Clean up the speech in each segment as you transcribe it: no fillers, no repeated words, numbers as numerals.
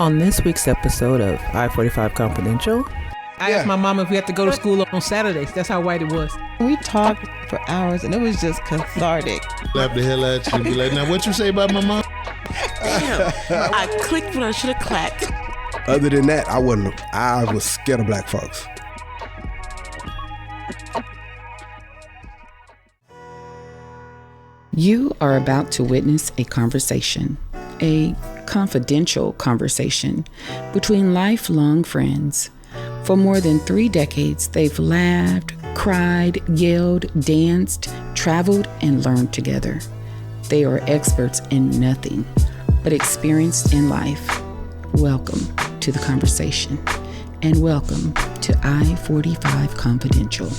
On this week's episode of I-45 Confidential, I asked my mom if we had to go to school on Saturdays. That's how white it was. We talked for hours and it was just cathartic. Slap the hell out you and be like, now what you say about my mom? Damn, I clicked when I should have clacked. Other than that, I was scared of black folks. You are about to witness a conversation, a confidential conversation between lifelong friends. For more than 3 decades, they've laughed, cried, yelled, danced, traveled, and learned together. They are experts in nothing, but experienced in life. Welcome to the conversation, and welcome to I-45 Confidential.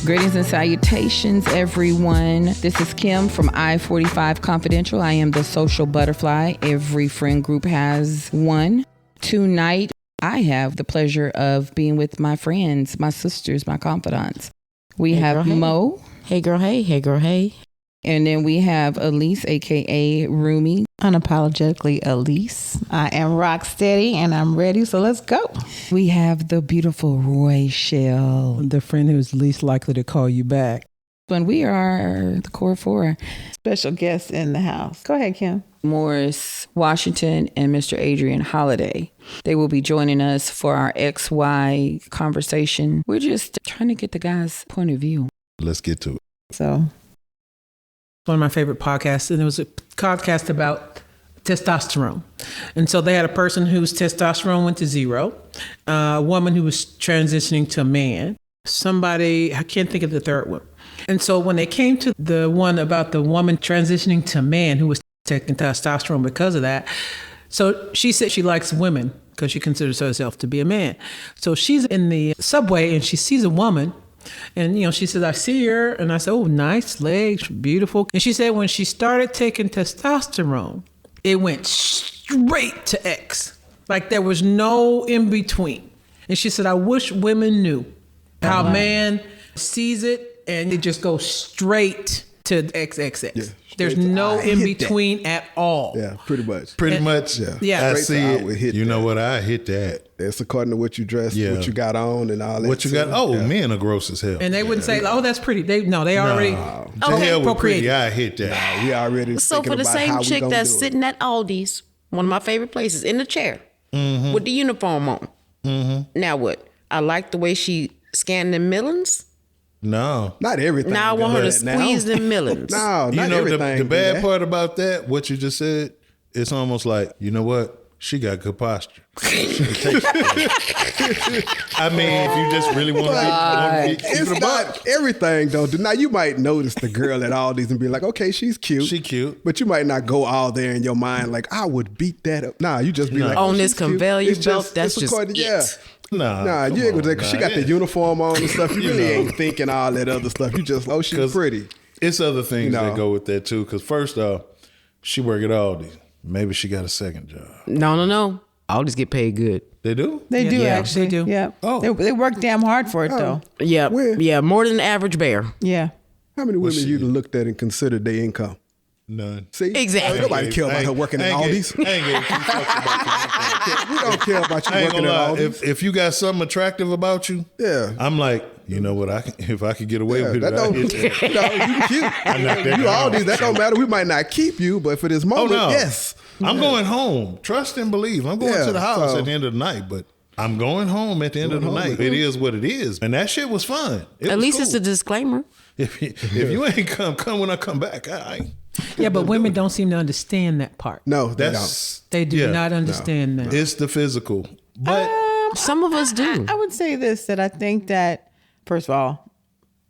Greetings and salutations, everyone. This is Kim from I-45 Confidential. I am the social butterfly. Every friend group has one. Tonight, I have the pleasure of being with my friends, my sisters, my confidants. We have Mo. Hey girl, hey. Hey girl, hey. And then we have Elise, a.k.a. Rumi. Unapologetically Elise. I am rock steady and I'm ready, so let's go. We have the beautiful Roy Shell. The friend who's least likely to call you back. And we are the core four. Special guests in the house. Go ahead, Kim. Morris Washington and Mr. Adrian Holiday. They will be joining us for our XY conversation. We're just trying to get the guy's point of view. Let's get to it. So, One of my favorite podcasts, and it was a podcast about testosterone. And so they had a person whose testosterone went to zero, a woman who was transitioning to a man, somebody, I can't think of the third one. And so when they came to the one about the woman transitioning to a man who was taking testosterone because of that, so she said she likes women because she considers herself to be a man. So she's in the subway and she sees a woman. And, she says, I see her. And I said, oh, nice legs, beautiful. And she said when she started taking testosterone, it went straight to X. Like there was no in between. And she said, I wish women knew how a man sees it and it just goes straight to XXX. Yeah, there's no in between at all. Yeah, pretty much. Pretty much. Yeah. I see it. You know what? I hit that. It's according to what you dressed, what you got on and all that. What you got? Men are gross as hell. And they wouldn't say, oh, that's pretty. They already appropriated. I hit that. We already So for the same chick that's sitting at Aldi's, one of my favorite places, in the chair with the uniform on. Mm-hmm. Now what? I like the way she scanned the millings. No. Not everything. Now I want her to squeeze the millings. No, not everything. The bad part about that, what you just said, it's almost like, you know what? She got good posture. I mean, if you just really want to it's not everything, though. Now, you might notice the girl at Aldi's and be like, okay, she's cute. She cute. But you might not go all there in your mind like, I would beat that up. Nah, you just be like, on this conveyor belt, that's just it. Yeah. Nah, you ain't gonna. She got the uniform on and stuff. You really ain't thinking all that other stuff. You just, she's pretty. It's other things that go with that too. Because first off, she work at Aldi. Maybe she got a second job. No. Aldi's get paid good. They do? They do, actually. They do. Yeah. Oh. They work damn hard for it, though. Yeah. Where? Yeah, more than the average bear. Yeah. How many women you looked at and considered their income? None. See? Exactly. Nobody care about her working at Aldi's. I ain't getting two fucks about you. We don't care about you working at Aldi's. If you got something attractive about you, I'm like, you know what? If I could get away with it, I'd hit that. No, you cute. You Aldi's, that don't matter. We might not keep you, but for this moment, yes. I'm going home. Trust and believe. I'm going to the house at the end of the night, but I'm going home at the end of the night. It is what it is. And that shit was fun. At least it's a disclaimer. If you ain't come when I come back. Yeah, but women don't seem to understand that part. No, they don't. They do not understand that. It's the physical. But some of us do. I would say this, that I think that, first of all,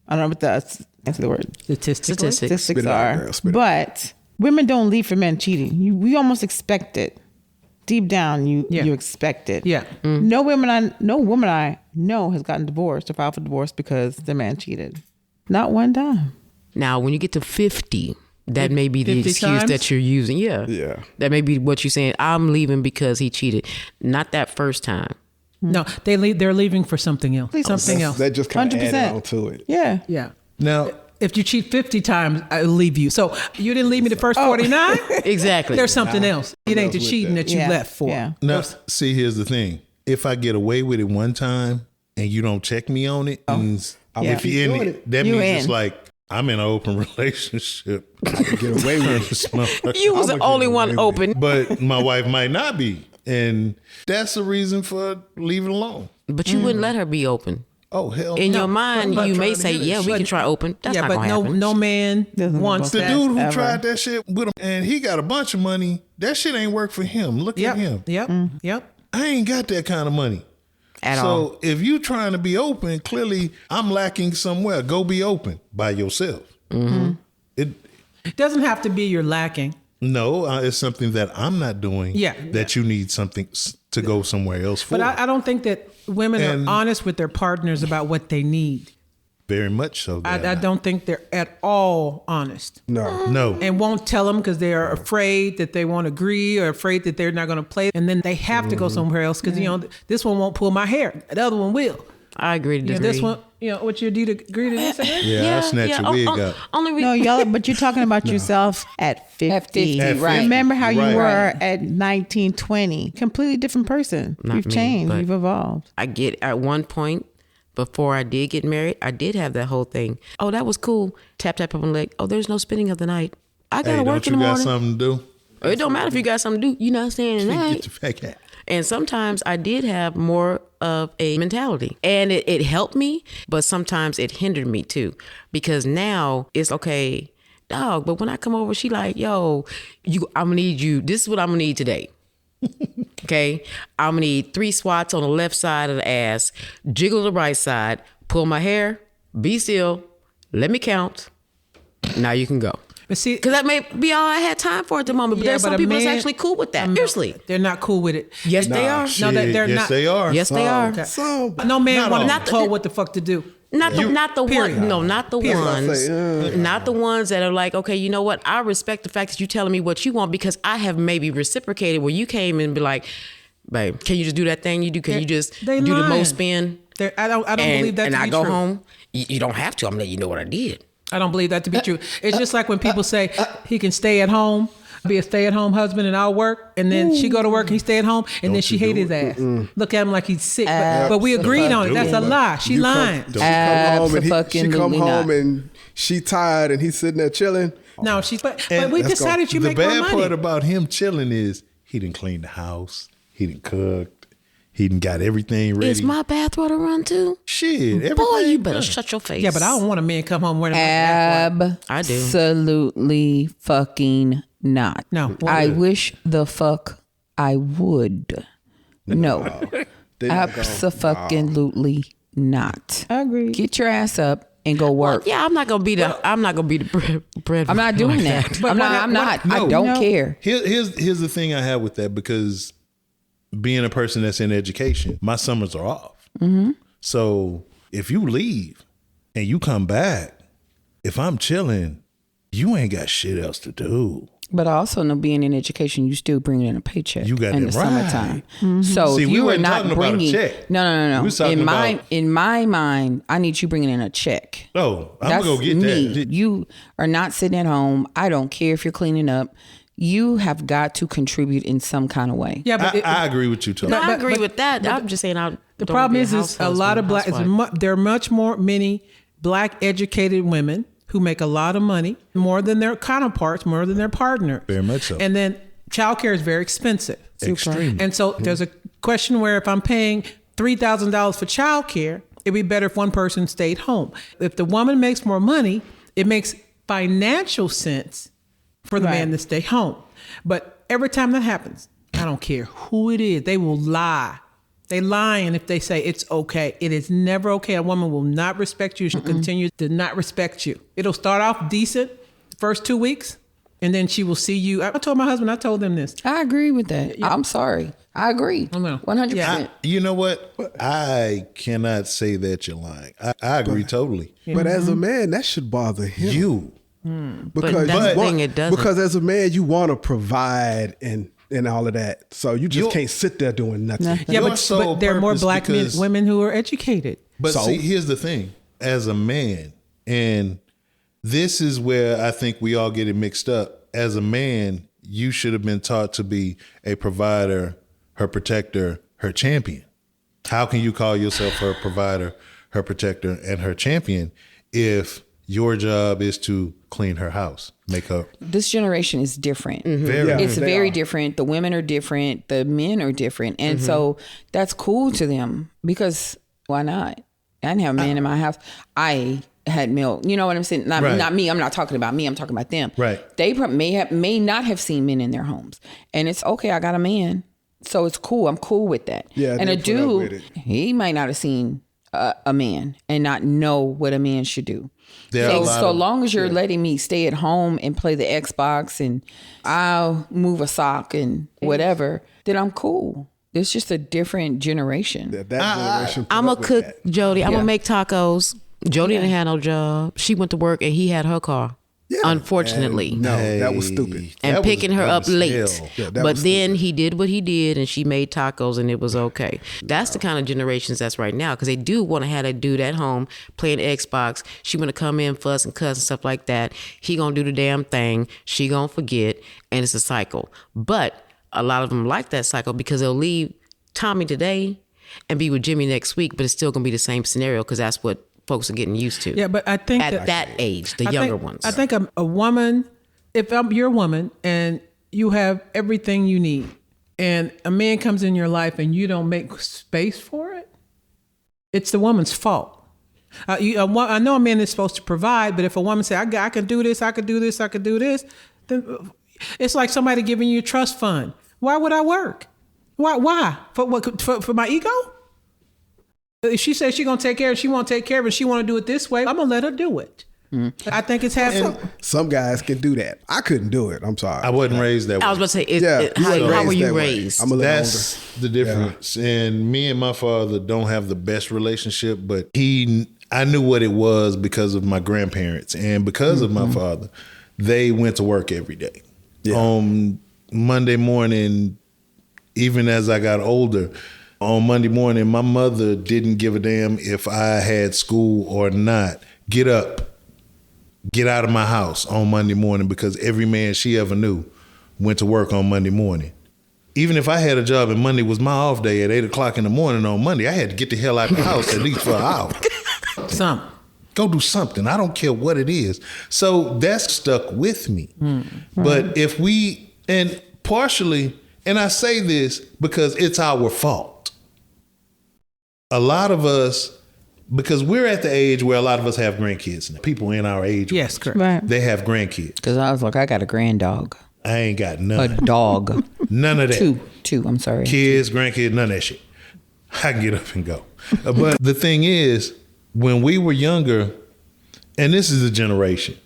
I don't know what answer the word. Statistics are. But women don't leave for men cheating. We almost expect it. Deep down, you expect it. Yeah. Mm. No woman I know has gotten divorced or filed for divorce because the man cheated. Not one time. Now, when you get to 50, that may be the excuse times? that you're using. Yeah. That may be what you're saying. I'm leaving because he cheated. Not that first time. No, they're leaving for something else. Something else. They just kind of add on to it. Yeah. Yeah. Now, if you cheat 50 times, I'll leave you. So you didn't leave me the first 49? Exactly. There's something else. It ain't the cheating that you left for. Yeah. Now, see, here's the thing. If I get away with it one time and you don't check me on it, means if you in it, that means it's like I'm in an open relationship. I can get away with it. You was the only one open. But my wife might not be. And that's the reason for leaving alone. But you wouldn't let her be open. Oh, hell In no. your mind, you may say, we can try open. That's not going to happen. No man wants The that. dude who ever. tried that shit with him, and he got a bunch of money, that shit ain't work for him. Look at him. Yep. I ain't got that kind of money. At all. So if you trying to be open, clearly I'm lacking somewhere. Go be open by yourself. Mm-hmm. It doesn't have to be you're lacking. No, it's something that I'm not doing. That you need something to go somewhere else for. But I don't think that women are honest with their partners about what they need. Very much so. I don't think they're at all honest. No. And won't tell them because they're afraid that they won't agree or afraid that they're not going to play. And then they have to go somewhere else because, this one won't pull my hair. The other one will. I agree to disagree. This one, what you do to agree to this? I snatch your wig up. No, y'all, but you're talking about yourself at 50. At 50, right. Remember how you Right. were at 19, 20. Completely different person. You've changed. You've evolved. I get at one point, before I did get married, I did have that whole thing. Oh, that was cool. Tap, tap on the leg. Oh, there's no spending of the night. I got to work in the morning. Don't you got something to do? It don't matter if you got something to do. You know what I'm saying? Get your fake hat. And sometimes I did have more of a mentality, and it helped me, but sometimes it hindered me too, because now it's okay, dog. But when I come over, she like, yo, I'm gonna need you. This is what I'm gonna need today. Okay, I'm gonna need 3 swats on the left side of the ass, jiggle the right side, pull my hair, be still, let me count. Now you can go. But see, because that may be all I had time for at the moment. But there's some people that's actually cool with that. Seriously, they're not cool with it. Yes, they are. Shit. They're yes, not. They are. Yes, they are. Okay. No man want to be told what the fuck to do. Not the ones that are like, okay, you know what? I respect the fact that you telling me what you want because I have maybe reciprocated where you came and be like, babe, can you just do that thing you do? Can you just do the most spin? I don't believe that to be true. And I go home. You don't have to. I'm letting you know what I did. I don't believe that to be true. It's just like when people say he can stay at home, be a stay-at-home husband, and I'll work, and then she go to work and he stay at home, and then she hate his ass. Look at him like he's sick, but we agreed on it. That's a lie. She lying. She come home and she tired and he's sitting there chilling. No, but we decided you make more money. The bad part about him chilling is he didn't clean the house, he didn't cook. He done got everything ready. Is my bathroom to run too? Shit, everything. Boy, you better shut your face. Yeah, but I don't want a man come home wearing a bathroom. I do. Absolutely fucking not. No. I wish the fuck I would. No. Absolutely not. I agree. Get your ass up and go work. Well, yeah, I'm not gonna be the bread. I'm not doing that. I'm not. I don't care. Here's the thing I have with that, because being a person that's in education, my summers are off. Mm-hmm. So if you leave and you come back, if I'm chilling, you ain't got shit else to do. But I also know being in education, you still bring in a paycheck. You got in it the right. summertime. Mm-hmm. So see, if we you were are not bringing, no. In my mind, I need you bringing in a check. Oh, I'm gonna go get me. that. You are not sitting at home. I don't care if you're cleaning up. You have got to contribute in some kind of way. Yeah, but I agree with you, Tony. I agree with that. I'm just saying. The problem is a lot of black. There are many black educated women who make a lot of money, more than their counterparts, more than their partners. Very much so. And then childcare is very expensive. Extremely. And so there's a question where if I'm paying $3,000 for childcare, it'd be better if one person stayed home. If the woman makes more money, it makes financial sense for the man to stay home. But every time that happens, I don't care who it is, they will lie. They lying if they say it's okay. It is never okay. A woman will not respect you. She'll continue to not respect you. It'll start off decent the first 2 weeks, and then she will see you. I told my husband, I told them this. I agree with that. I'm sorry. I agree. 100%. You know what? I cannot say that you're lying. I agree totally. But as a man, that should bother him. You. Because it doesn't. Because as a man, you want to provide and all of that. So you just can't sit there doing nothing. Yeah, but there are more black women who are educated. But see, here's the thing. As a man, and this is where I think we all get it mixed up. As a man, you should have been taught to be a provider, her protector, her champion. How can you call yourself her provider, her protector, and her champion if your job is to clean her house, make her? This generation is different. Very. It's very different. The women are different. The men are different. And so that's cool to them because why not? I didn't have a man in my house. I had milk. You know what I'm saying? Not me. I'm not talking about me. I'm talking about them. Right. They may not have seen men in their homes. And it's okay. I got a man. So it's cool. I'm cool with that. Yeah, and a dude, he might not have seen a man and not know what a man should do. So long as you're letting me stay at home and play the Xbox and I'll move a sock and whatever, then I'm cool. It's just a different generation. That generation. I'm a cook, Jody. I'm gonna make tacos. Jody didn't have no job. She went to work and he had her car. Yeah. Unfortunately. No, that was stupid. And picking her up late. Yeah, but then he did what he did and she made tacos and it was okay. That's the kind of generations that's right now because they do want to have that dude at home playing Xbox. She want to come in, fuss and cuss and stuff like that. He gonna do the damn thing. She gonna forget and it's a cycle. But a lot of them like that cycle because they'll leave Tommy today and be with Jimmy next week, but it's still gonna be the same scenario because that's what folks are getting used to. Yeah, but I think at that age, the younger ones. I think a woman, if you're a woman and you have everything you need, and a man comes in your life and you don't make space for it, it's the woman's fault. I know a man is supposed to provide, but if a woman say, I can do this, I can do this, I can do this, then it's like somebody giving you a trust fund. Why would I work? Why? For what? For my ego? If she says she's going to take care of it, she won't take care of it, she want to do it this way, I'm going to let her do it. I think it's half. Some guys can do that. I couldn't do it. I'm sorry. I wasn't raised that way. I was about to say, how were you raised? I'm a little That's older. the difference. Yeah. And me and my father don't have the best relationship, but I knew what it was because of my grandparents. And because of my father, they went to work every day. Yeah. On Monday morning, even as I got older, on Monday morning, my mother didn't give a damn if I had school or not. Get up, get out of my house on Monday morning because every man she ever knew went to work on Monday morning. Even if I had a job and Monday was my off day at 8 o'clock in the morning on Monday, I had to get the hell out of the house at least for an hour. Go do something. I don't care what it is. So that's stuck with me. But if we, and partially, and I say this because it's our fault. A lot of us, because we're at the age where a lot of us have grandkids now. People in our age. Yes, correct. Right. They have grandkids. Because I was like, I got a grand dog. I ain't got none. A dog. None of that. Two, I'm sorry. Kids, grandkids, none of that shit. I can get up and go. But the thing is, when we were younger, and this is the generation,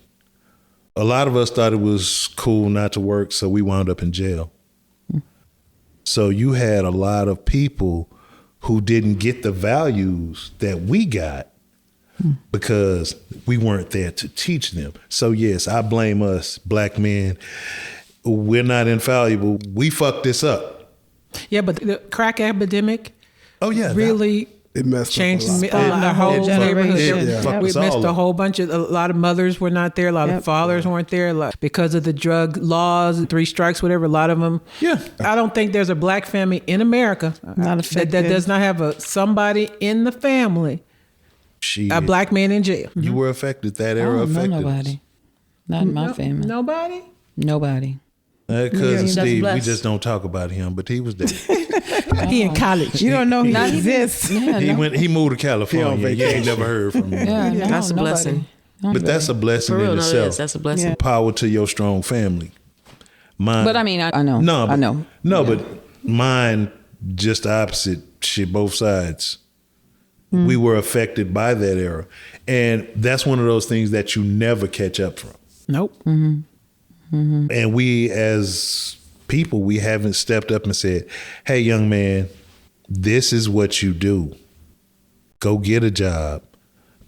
a lot of us thought it was cool not to work, so we wound up in jail. So you had a lot of people who didn't get the values that we got because we weren't there to teach them. So yes, I blame us, black men. We're not infallible. We fucked this up. Yeah, but the crack epidemic really it messed changed up the whole neighborhood. We missed a whole bunch of, a lot of mothers were not there, a lot of fathers weren't there because of the drug laws, 3 strikes, whatever, a lot of them. Yeah. I don't think there's a black family in America that does not have somebody in the family, a black man in jail. You were affected. That era affected nobody. us. Not in my family. Nobody? Cousin Steve, we just don't talk about him, but he was there. He in college. You don't know he exists. He moved to California. You ain't never heard from him. That's a blessing. But that's a blessing in itself. That's a blessing. Yeah. Power to your strong family. Mine, but I mean, I know. I know. No, but mine just the opposite. Shit, both sides. We were affected by that era. And that's one of those things that you never catch up from. Nope. And we as people, we haven't stepped up and said, hey, young man, this is what you do. Go get a job.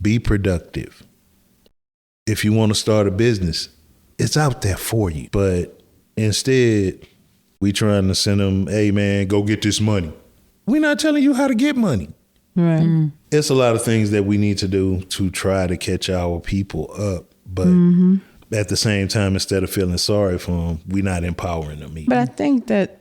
Be productive. If you want to start a business, it's out there for you. But instead, we trying to send them, hey, man, go get this money. We're not telling you how to get money. Right. It's a lot of things that we need to do to try to catch our people up. But at the same time, instead of feeling sorry for them, we're not empowering them either. But I think that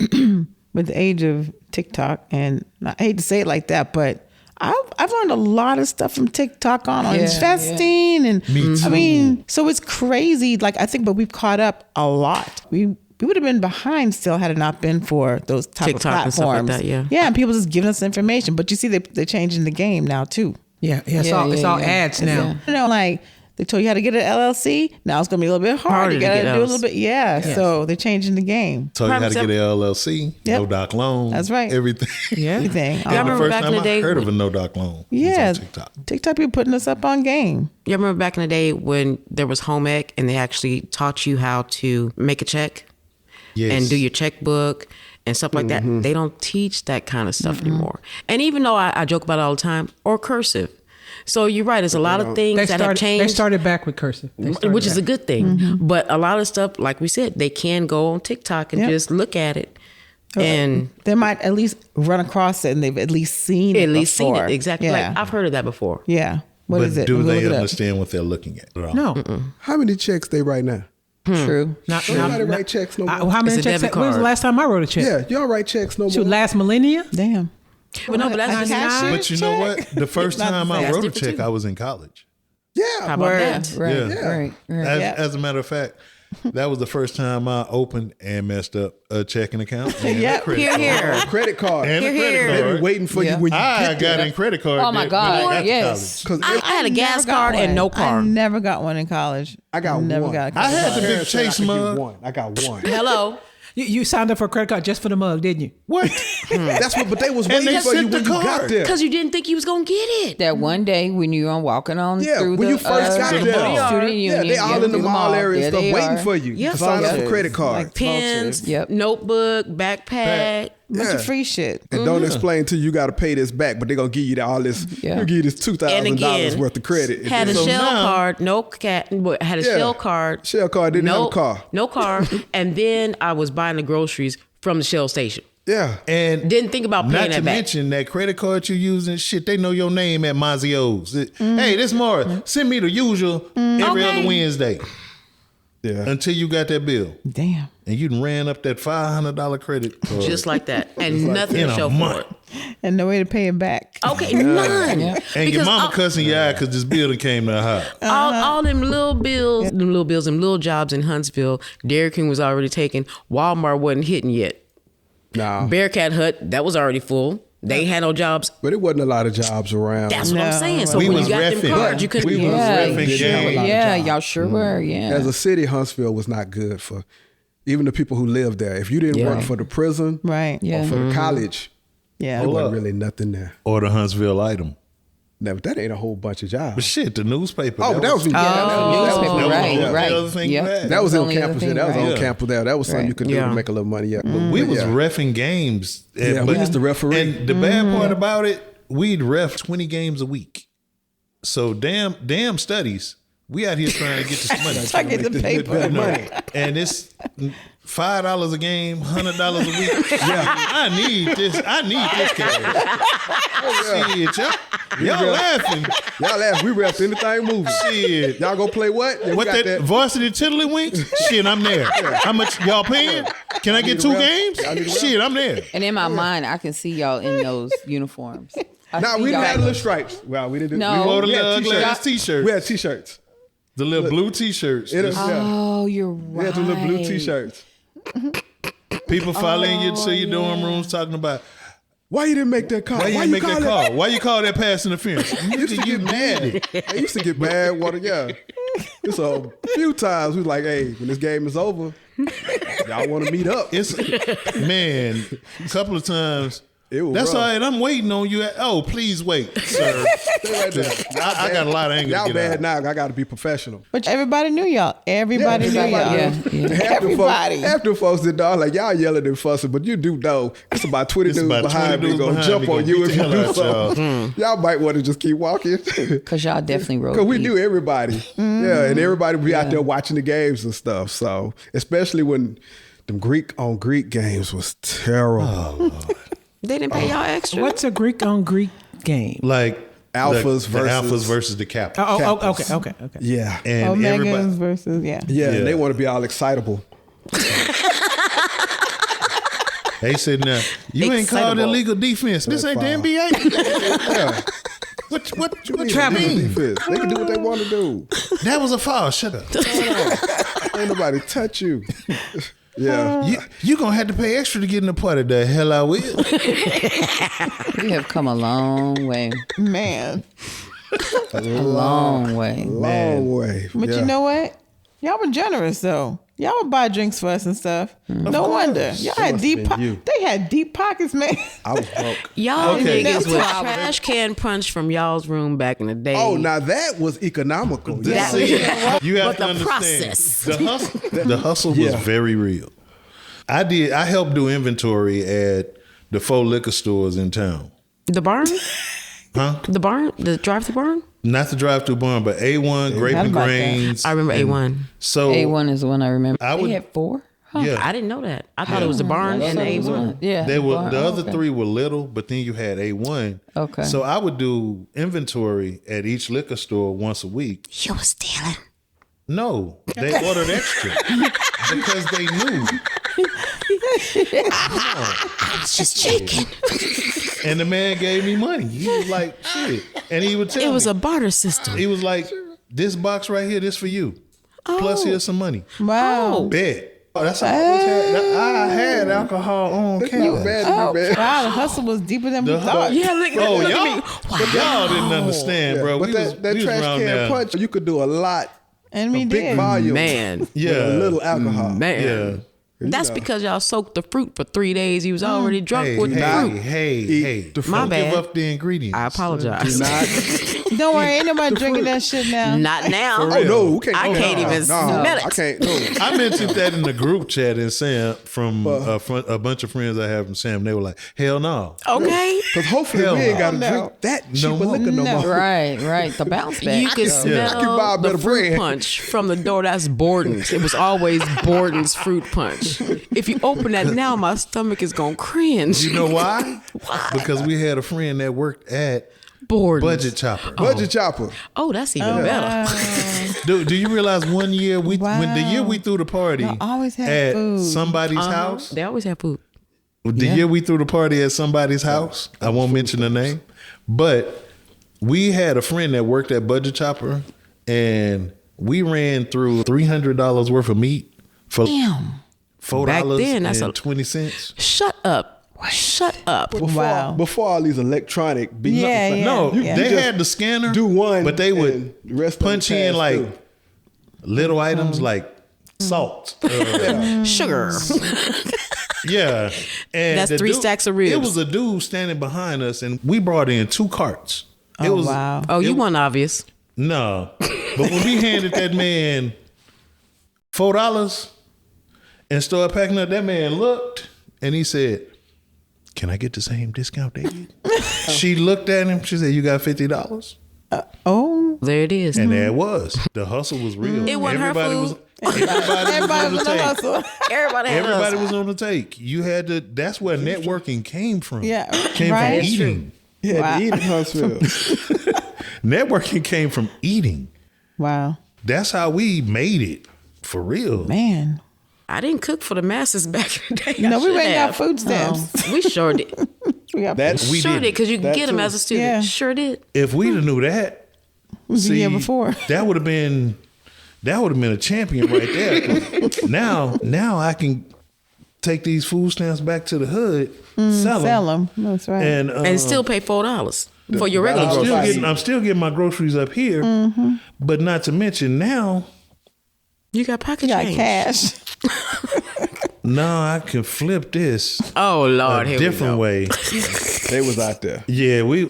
with the age of TikTok, and I hate to say it like that, but I've learned a lot of stuff from TikTok on investing and Me too. I mean, so it's crazy. Like I think, but we've caught up a lot. We would have been behind still had it not been for those type TikTok of platforms. and stuff like that, yeah, and people just giving us information. But you see, they're changing the game now too. It's all ads now. You know, like they told you how to get an LLC. Now it's gonna be a little bit harder. You gotta do a little bit. So they're changing the game. Told you how to get an LLC, no doc loan. That's right. Everything. Everything. Y'all remember First back time in the day? I heard of a no doc loan. Yeah, was on TikTok. TikTok be putting us up on game. You remember back in the day when there was home ec and they actually taught you how to make a check and do your checkbook and stuff like that? They don't teach that kind of stuff anymore. And even though I joke about it all the time, or cursive. So you're right. There's a lot of things that have changed. They started back with cursive. Which is a good thing. But a lot of stuff, like we said, they can go on TikTok and just look at it. And they might at least run across it and they've at least seen it before. Exactly. Yeah. Like, I've heard of that before. Yeah. What is it? Do We'll they look it up. understand what they're looking at? No. How many checks they write now? True. Nobody write checks no more. How many It's a checks? debit When was the card. last time I wrote a check? Yeah, y'all write checks no more. Shoot, last millennia? Damn. But no, but that's cashier But you know what? The first time I That's wrote a different check, too. I was in college. Yeah. How about that? Right. As a matter of fact, that was the first time I opened and messed up a checking account. And a credit card. Here. Credit card. And a Here. credit They card. be waiting for you when you I get got there. in credit card. Oh my debt when I God, got to yes. college. Because I had a gas card and no I car. never got one in college. I got never one. got a I credit had card. the big Parents said I Chase could get mug. one. I got one. Hello. You signed up for a credit card just for the mug, didn't you? What? That's what. But they was waiting they for you sent when the you got card. there. Because you didn't think you was going to get it. That one day when you were walking on through when the you first got the there. mall. student union, they all in the through mall area and There stuff they waiting are. for you Yeah. to sign up for Vultures. credit card. Like Pens, vultures. Yep. notebook, backpack. Bunch of free shit. And don't explain to you, you got to pay this back, but they're going to give you all this, Yeah. they'll give you this And $2,000 again, worth of credit. had a So shell now- card, had a shell card. Shell card, didn't have a car. No car. And then I was buying the groceries from the Shell station. Yeah. And Didn't think about paying not that to back. mention that credit card you're using, shit, they know your name at Mazio's. Hey, this Mara, send me the usual every Okay. other Wednesday Yeah. until you got that bill. Damn. And you done ran up that $500 credit card. Just like that. And nothing in to a show for month. it. And no way to pay it back. Okay, none. And your Because mama all- cussing your eye because this building came to her house. all them little bills, them little jobs in Huntsville, Dairy King was already taken. Walmart wasn't hitting yet. Nah. Bearcat Hut, that was already full. They had no jobs. But it wasn't a lot of jobs around. That's what I'm No, saying. So we when was you got them reffing. cards, you couldn't. We was Yeah, reffing Didn't have a game. lot of Yeah, jobs. y'all sure were. Yeah. As a city, Huntsville was not good for even the people who lived there. If you didn't work for the prison Right. Yeah. or for the college, Yeah. there wasn't up. really nothing there. Or the Huntsville item. No, but that ain't a whole bunch of jobs. But shit, the newspaper. Oh, that was newspaper, right. right. The other thing Yep. you had. that was the on only other campus. thing, That was right. on Yeah. campus there. That was something Right. you could do Yeah. to make a little money. Yeah. We was yeah. reffing games. Yeah, we used to referee. And the bad part about it, we'd ref 20 games a week. So damn studies. We out here trying to get this money. I get the paper. money. And it's $5 a game, $100 a week. Yeah, I need this cash. Shit, y'all laughing. Y'all laugh. We ref anything moving. Shit. Y'all go play what? Yeah, we What got that varsity tiddlywinks? Shit, I'm there. How much y'all paying? Can I get need a 2 ref. games? I need a ref. Shit, I'm there. And in my mind, I can see y'all in those uniforms. Nah, we didn't have little stripes. Well, we didn't. No. We wore the We had little t-shirts. glass t-shirts. We had t-shirts. The little blue t-shirts. It is- yeah. Oh, you're We right. had the little blue t-shirts. People following you to your dorm rooms talking about, Why you didn't make that call? why you didn't make that call it? call? Why you call that pass interference? used to get mad. I used to get mad water. Yeah, it's a few times we was like, "Hey, when this game is over, y'all want to meet up?" It's, man, a couple of times. It was That's rough. all right. I'm waiting on you. Oh, please wait, sir. Stay right there. I got a lot of anger. Y'all to get bad out. now. I got to be professional. But everybody knew y'all. Everybody knew y'all. Yeah. Everybody. After folks did dog like y'all yelling and fussing, but you do know it's about 20 It's dudes about behind 20 me dudes gonna behind jump me on gonna you beat if the you hell do out something. Y'all might want to just keep walking. Because y'all definitely wrote. Because we deep. knew everybody. Yeah, and everybody be out there watching the games and stuff. So, especially when them Greek on Greek games was terrible. They didn't pay y'all extra. What's a Greek on Greek game? Like Alphas the alphas versus the kappas. Okay. Yeah. And Omegas versus Yeah, and they want to be all excitable. They said, now, you ain't called illegal defense. This ain't the NBA. Yeah. What Travel defense. They can do what they want to do. That was a foul. Shut up. Ain't nobody touch you. Yeah. You gonna have to pay extra to get in the party. The hell I will. We have come a long way. man. A long way. Long way. But you know what? Y'all were generous though. Y'all would buy drinks for us and stuff. No wonder. Y'all had deep They had deep pockets, man. I was broke. Y'all Okay. niggas with trash can punch from y'all's room back in the day. Oh, now that was economical. You have But to the understand. process. The hustle was very real. I helped do inventory at the 4 liquor stores in town. The barn? Huh? The barn? The drive-through barn? Not the drive-through barn, but A1, Grape and about that. Grains. I remember A1. So A1 is the one I remember. I would- They had 4? Huh. yeah, I didn't know that. I thought it was the barn and So it was A1. one. Yeah. they were barn. the other Okay. 3 were little, but then you had A1. Okay. So I would do inventory at each liquor store once a week. You was stealing. No, they ordered extra because they knew. I was just checking. And the man gave me money. He was like, shit. And he would tell me. It was a barter system. He was like, this box right here, this for you. Plus here's some money. Wow. Bet. Oh, that's how I always had. I had alcohol on camera. Wow, the hustle was deeper than we thought. Yeah, look Oh, at y'all, me. but y'all didn't understand, bro. But We that was trash around can there. punch, you could do a lot. And we A big did. volume. Man. Yeah. With a little alcohol. Man. Yeah. That's because y'all soaked the fruit for 3 days. You was already drunk with the fruit. Hey. My Don't bad. give up the ingredients. I apologize. Don't worry, ain't nobody drinking that shit now. Not now. Oh, no. We can't I go can't there. even No, smell it. I can't. No. I mentioned that in the group chat, and Sam from a bunch of friends I have from Sam, they were like, hell no. Okay. Because hopefully Hell we ain't got to no. drink that cheaper more. liquor no more. Right. The bounce back. You could I can buy smell a better the fruit brand. punch from the door. That's Borden's. It was always Borden's fruit punch. If you open that now, my stomach is going to cringe. You know why? Because we had a friend that worked at Borden's. Budget Chopper. Budget chopper. Oh, that's even better. Do you realize one year when the year we threw the party Y'all always had at food. somebody's house? They always have food. The year we threw the party at somebody's house, I won't mention the name, but we had a friend that worked at Budget Chopper, and we ran through $300 worth of meat for Back then, that's $4.20. Shut up. Shut up. Before all these electronic beats. Yeah. No, Yeah. they had the scanner. Do one, but they and would the rest of punch them in pass like through. little items like salt. Sugar. Yeah, and That's the 3 stacks of ribs. It was a dude standing behind us, and we brought in 2 carts. It Oh, was wow. Oh, you weren't obvious. no, but when we handed that man $4 and started packing up, that man looked and he said, "Can I get the same discount they get?" She looked at him. She said, "You got $50?" Oh. There it is. And there it was. The hustle was real. It wasn't her everybody food. was. Everybody was on the Everybody was on the take. hustle. Everybody had Everybody us. was on the take. You had to. That's where networking came from. Yeah, came right. from eating. Yeah, Wow. the eating Huntsville. Networking came from eating. Wow. That's how we made it for real. Man. I didn't cook for the masses back in the day. No, I we should went and got have. food stamps. We sure did. We got That We Sure did. did, because you can That get them too. as a student. Yeah. Sure did. If we'd have knew that, was the year before. that would have been a champion right there. now I can take these food stamps back to the hood, Sell them. That's right. and still pay $4 for your regular I'm still groceries. getting I'm still getting my groceries up here, but not to mention now. You got pocket you got change. cash. Now I can flip this Oh Lord, a here different we go. way. They was out there. Yeah, we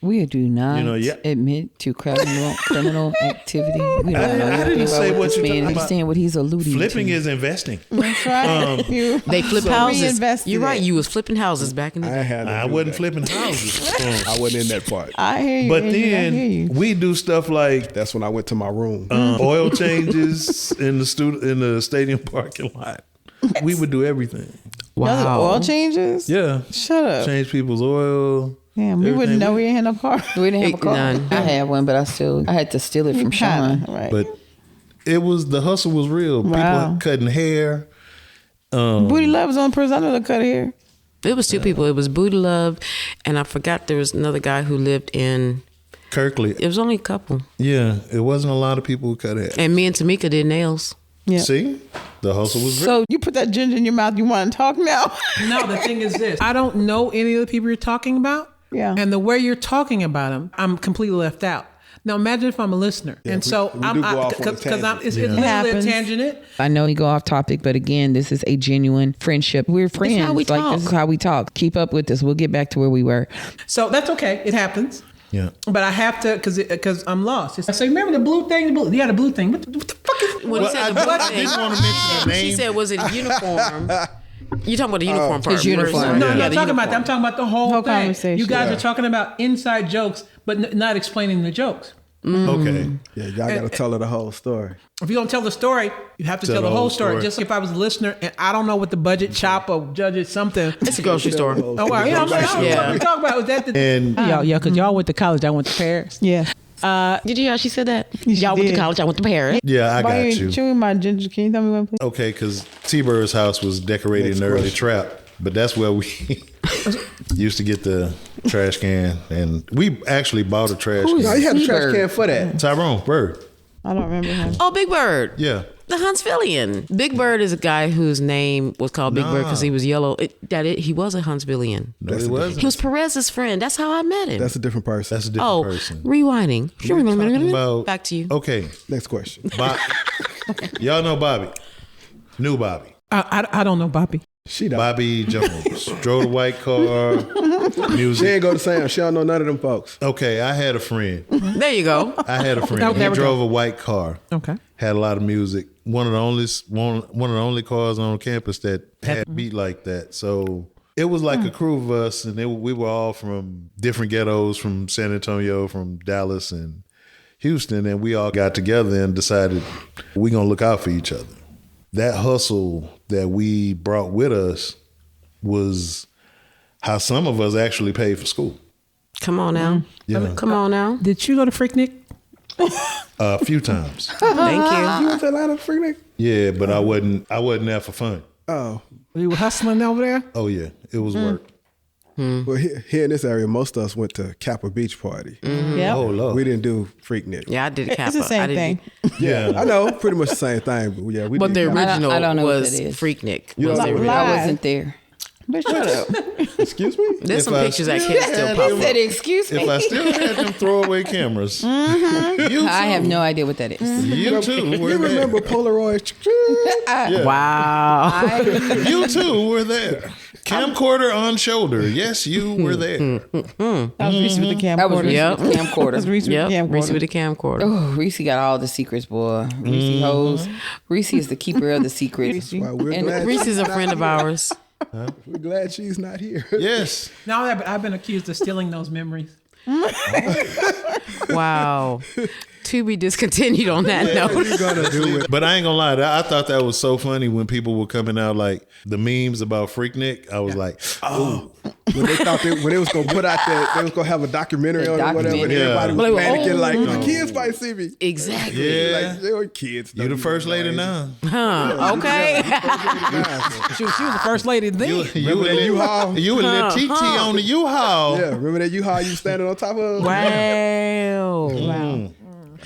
We do not You know, yeah. admit to criminal activity. We don't know I anything didn't about say what this you're man talking about. understand what he's alluding flipping to. is investing. That's right. They flip houses. reinvested You're right. it. You was flipping houses back in the I day. had. I wasn't flipping houses. I wasn't in that part. I hear you. But Adrian, I hear then you. we do stuff like That's when I went to my room. oil changes in the stadium parking lot. We would do everything. Those are oil changes? Yeah. Shut up. Change people's oil. Damn, we wouldn't know we didn't have no car. We didn't have a car. None. I had one, but I had to steal it from Sean. Right. But the hustle was real. Wow. People cutting hair. Booty Love was on person. I know the cut hair. It was two people. It was Booty Love, and I forgot there was another guy who lived in Kirkley. It was only a couple. Yeah, it wasn't a lot of people who cut hair. And me and Tamika did nails. Yeah. See, the hustle was real. So you put that ginger in your mouth. You want to talk now? No, the thing is this. I don't know any of the people you're talking about. Yeah. And the way you're talking about them, I'm completely left out. Now imagine if I'm a listener. And so we do go off on a tangent. It's literally a happens. tangent. I know we go off topic, but again, this is a genuine friendship. We're friends. how we talk. This is how we talk. Keep up with us. We'll get back to where we were. So that's okay. It happens. Yeah. But I have to, because I'm lost. So remember the blue thing? Yeah, the blue thing. What the fuck is When he said the blue I thing, didn't want to mention the name. she said, was it a uniform? You talking about the uniform part? his uniform. first, No, right? I'm Yeah, not the talking about that. I'm uniform. talking about the whole thing. conversation. You guys are talking about inside jokes, but not explaining the jokes. Okay. Yeah, y'all got to tell her the whole story. If you don't tell the story, you have to tell the whole story. Just if I was a listener and I don't know what the budget, chop, or judge it, something. It's a grocery store. Oh, wow. Yeah, I'm like, Yeah. what we talk about? Was that the And because y'all went to college. I went to Paris. Yeah. Did you hear how she said that? She Y'all went to did. college. I went to Paris. yeah, I Why got you. chewing my ginger? Can you tell me one, please? Okay, because T-Bird's house was decorated Next in the early question. trap, but that's where we used to get the trash can, and we actually bought a trash No, can. you had a trash T-Bird. can for that. Tyrone Bird. I don't remember him. Oh, Big Bird. Yeah. The Huntsvillian. Big Bird is a guy whose name was called Big Bird because he was yellow. He was a Huntsvillian. No, That's it a wasn't. He was Perez's friend. That's how I met him. That's a different person. That's a different oh, person. rewinding. Talking about- Back to you. Okay. Next question. Y'all know Bobby. New Bobby. I don't know, Bobby. She don't. Bobby Jones. Drove a white car. She Music. ain't go to Sam. She don't know none of them folks. Okay, I had a friend. There you go. I had a friend. Oh, He there we drove a white car. Okay. Had a lot of music. One of the only cars on campus that had beat like that. So it was like a crew of us, and we were all from different ghettos, from San Antonio, from Dallas, and Houston, and we all got together and decided we're gonna look out for each other. That hustle that we brought with us was how some of us actually paid for school. Come on now. Yeah. Come on now. Did you go to Freaknik? A few times. Thank you. You went to Atlanta, Freaknik? Yeah, but I wasn't there for fun. Oh. You were hustling over there? Oh yeah, it was work. Well, here in this area, most of us went to Kappa Beach Party. Yep. Oh Lord. We didn't do Freaknik. Yeah, I did Kappa. It's the same I didn't- thing. Yeah. I know, pretty much the same thing. But yeah, we But the did Kappa. original I don't know what was that is. Freaknik. You Was don't the know what original. Live. I wasn't there. Bitch, shut up. Excuse me? There's If some I pictures that still can't still had pop them- up. Said, excuse me. If I still had them throwaway cameras, you too. I have no idea what that is. You too were You there. remember Polaroid? Yeah. Wow. You too were there. Camcorder on shoulder. Yes, you were there. That was Reese with the camcorder. That was Reese Yep. with the That was camcorder. Reese with the Yep. camcorder. Reese with the camcorder. Oh, Reese got all the secrets, boy. Reese hoes. Reese is the keeper of the secrets. Well, we're And glad Reese is a she's friend not of here. ours. We're glad she's not here. Yes. Now I've been accused of stealing those memories. Wow. To be discontinued on that note. What are you gonna do with? But I ain't gonna lie, I thought that was so funny when people were coming out like the memes about Freaknik. I was like, oh, When they thought when they was gonna put out that they was gonna have a documentary The on it or whatever, and documentary. everybody was Yeah. panicking like, Oh. the kids might see me. Exactly. yeah, Like they were kids. you the first lady now. Huh. Okay. She was the first lady then. You Remember that U-Haul? You would let TT on the U-Haul. Yeah, remember that U-Haul you standing on top of? Wow. Wow.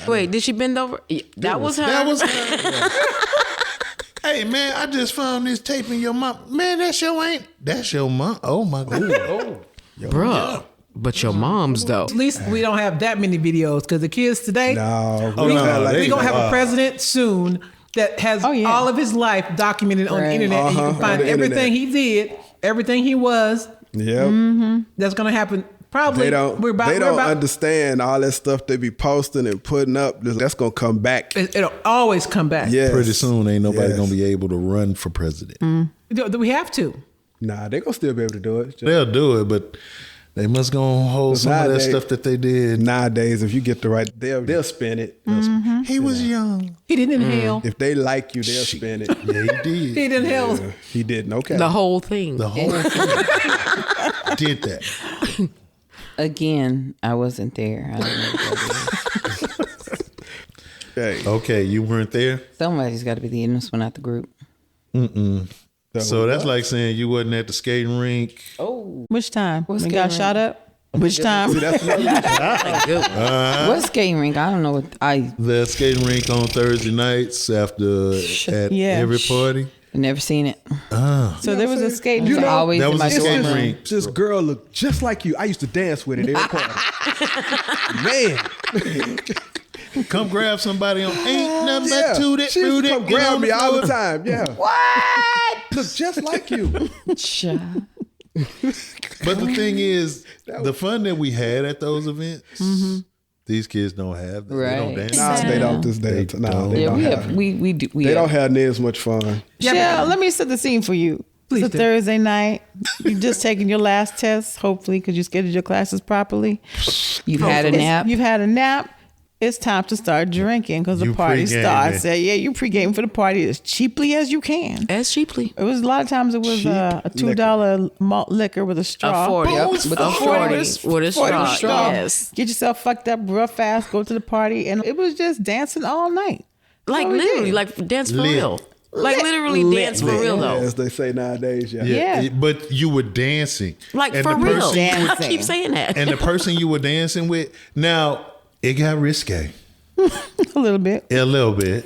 Wait, did she bend over? That was her. That was her. Hey man, I just found this tape in your mom. Man, that's your mom. Oh my god. Oh. Bruh. But your mom's though. At least we don't have that many videos because the kids today, No, Oh, we no, got they- we're going to have Wow. a president soon that has yeah. all of his life documented on the Right. internet. And you Uh-huh, can find on the everything internet. he did, everything he was. Yep. That's going to happen probably. They don't. we're about, they we're don't about, understand all that stuff they be posting and putting up. That's gonna come back. It'll always come back. Yes. Pretty soon ain't nobody Yes. gonna be able to run for president. Do we have to? Nah, they gonna still be able to do it. They'll do it, but They must go and hold some of that stuff that they did. Nowadays, if you get the right, they'll spin it. He was young. He didn't inhale. If they like you, they'll spin it. Yeah, he did. He didn't inhale. Yeah, he didn't. Okay. The whole thing. The whole thing. Did that. Again, I wasn't there. I don't know what that is. Hey. Okay, you weren't there? Somebody's got to be the innocent one out the group. So that's like saying you wasn't at the skating rink. Oh. Which time? What's When got skating shot up? Which time? See, that's another What skating rink? I don't know what The skating rink on Thursday nights after at every party. never seen it. So there was a skating. You know, always that in was my a skating dorm room. rink. This girl looked just like you. I used to dance with it every party. Man. Come grab somebody on ain't nothing Yeah. but toot it, She used root to it, come get grab on me the all the floor. time. Yeah. What? Look just like you. Child. But the thing is, the fun that we had at those events, these kids don't have. That. They don't Right. dance. Nah, they don't this day. They Nah, don't. they Yeah, don't we have. have. We do. We They have. don't have near as much fun. Shell, let me set the scene for you. Please It's a do. Thursday night. You just taking your last test, hopefully, because you scheduled your classes properly. You've had a nap. You've had a nap. It's time to start drinking because the You party pre-gaming. starts. You pre-game for the party as cheaply as you can. As cheaply. It was a lot of times it was a $2 malt liquor with a straw. A 40. Boom, With a 40 40 was- with a 40 was straw. Yes. Get yourself fucked up real fast, go to the party, and it was just dancing all night. Like That's what we literally, did. like dance for Lit. real. Like literally dance for real though. As they say nowadays, yeah. Yeah. But you were dancing. Like And for the real. person- I Dancing. keep saying that. And the person you were dancing with, now it got risque a little bit. a little bit.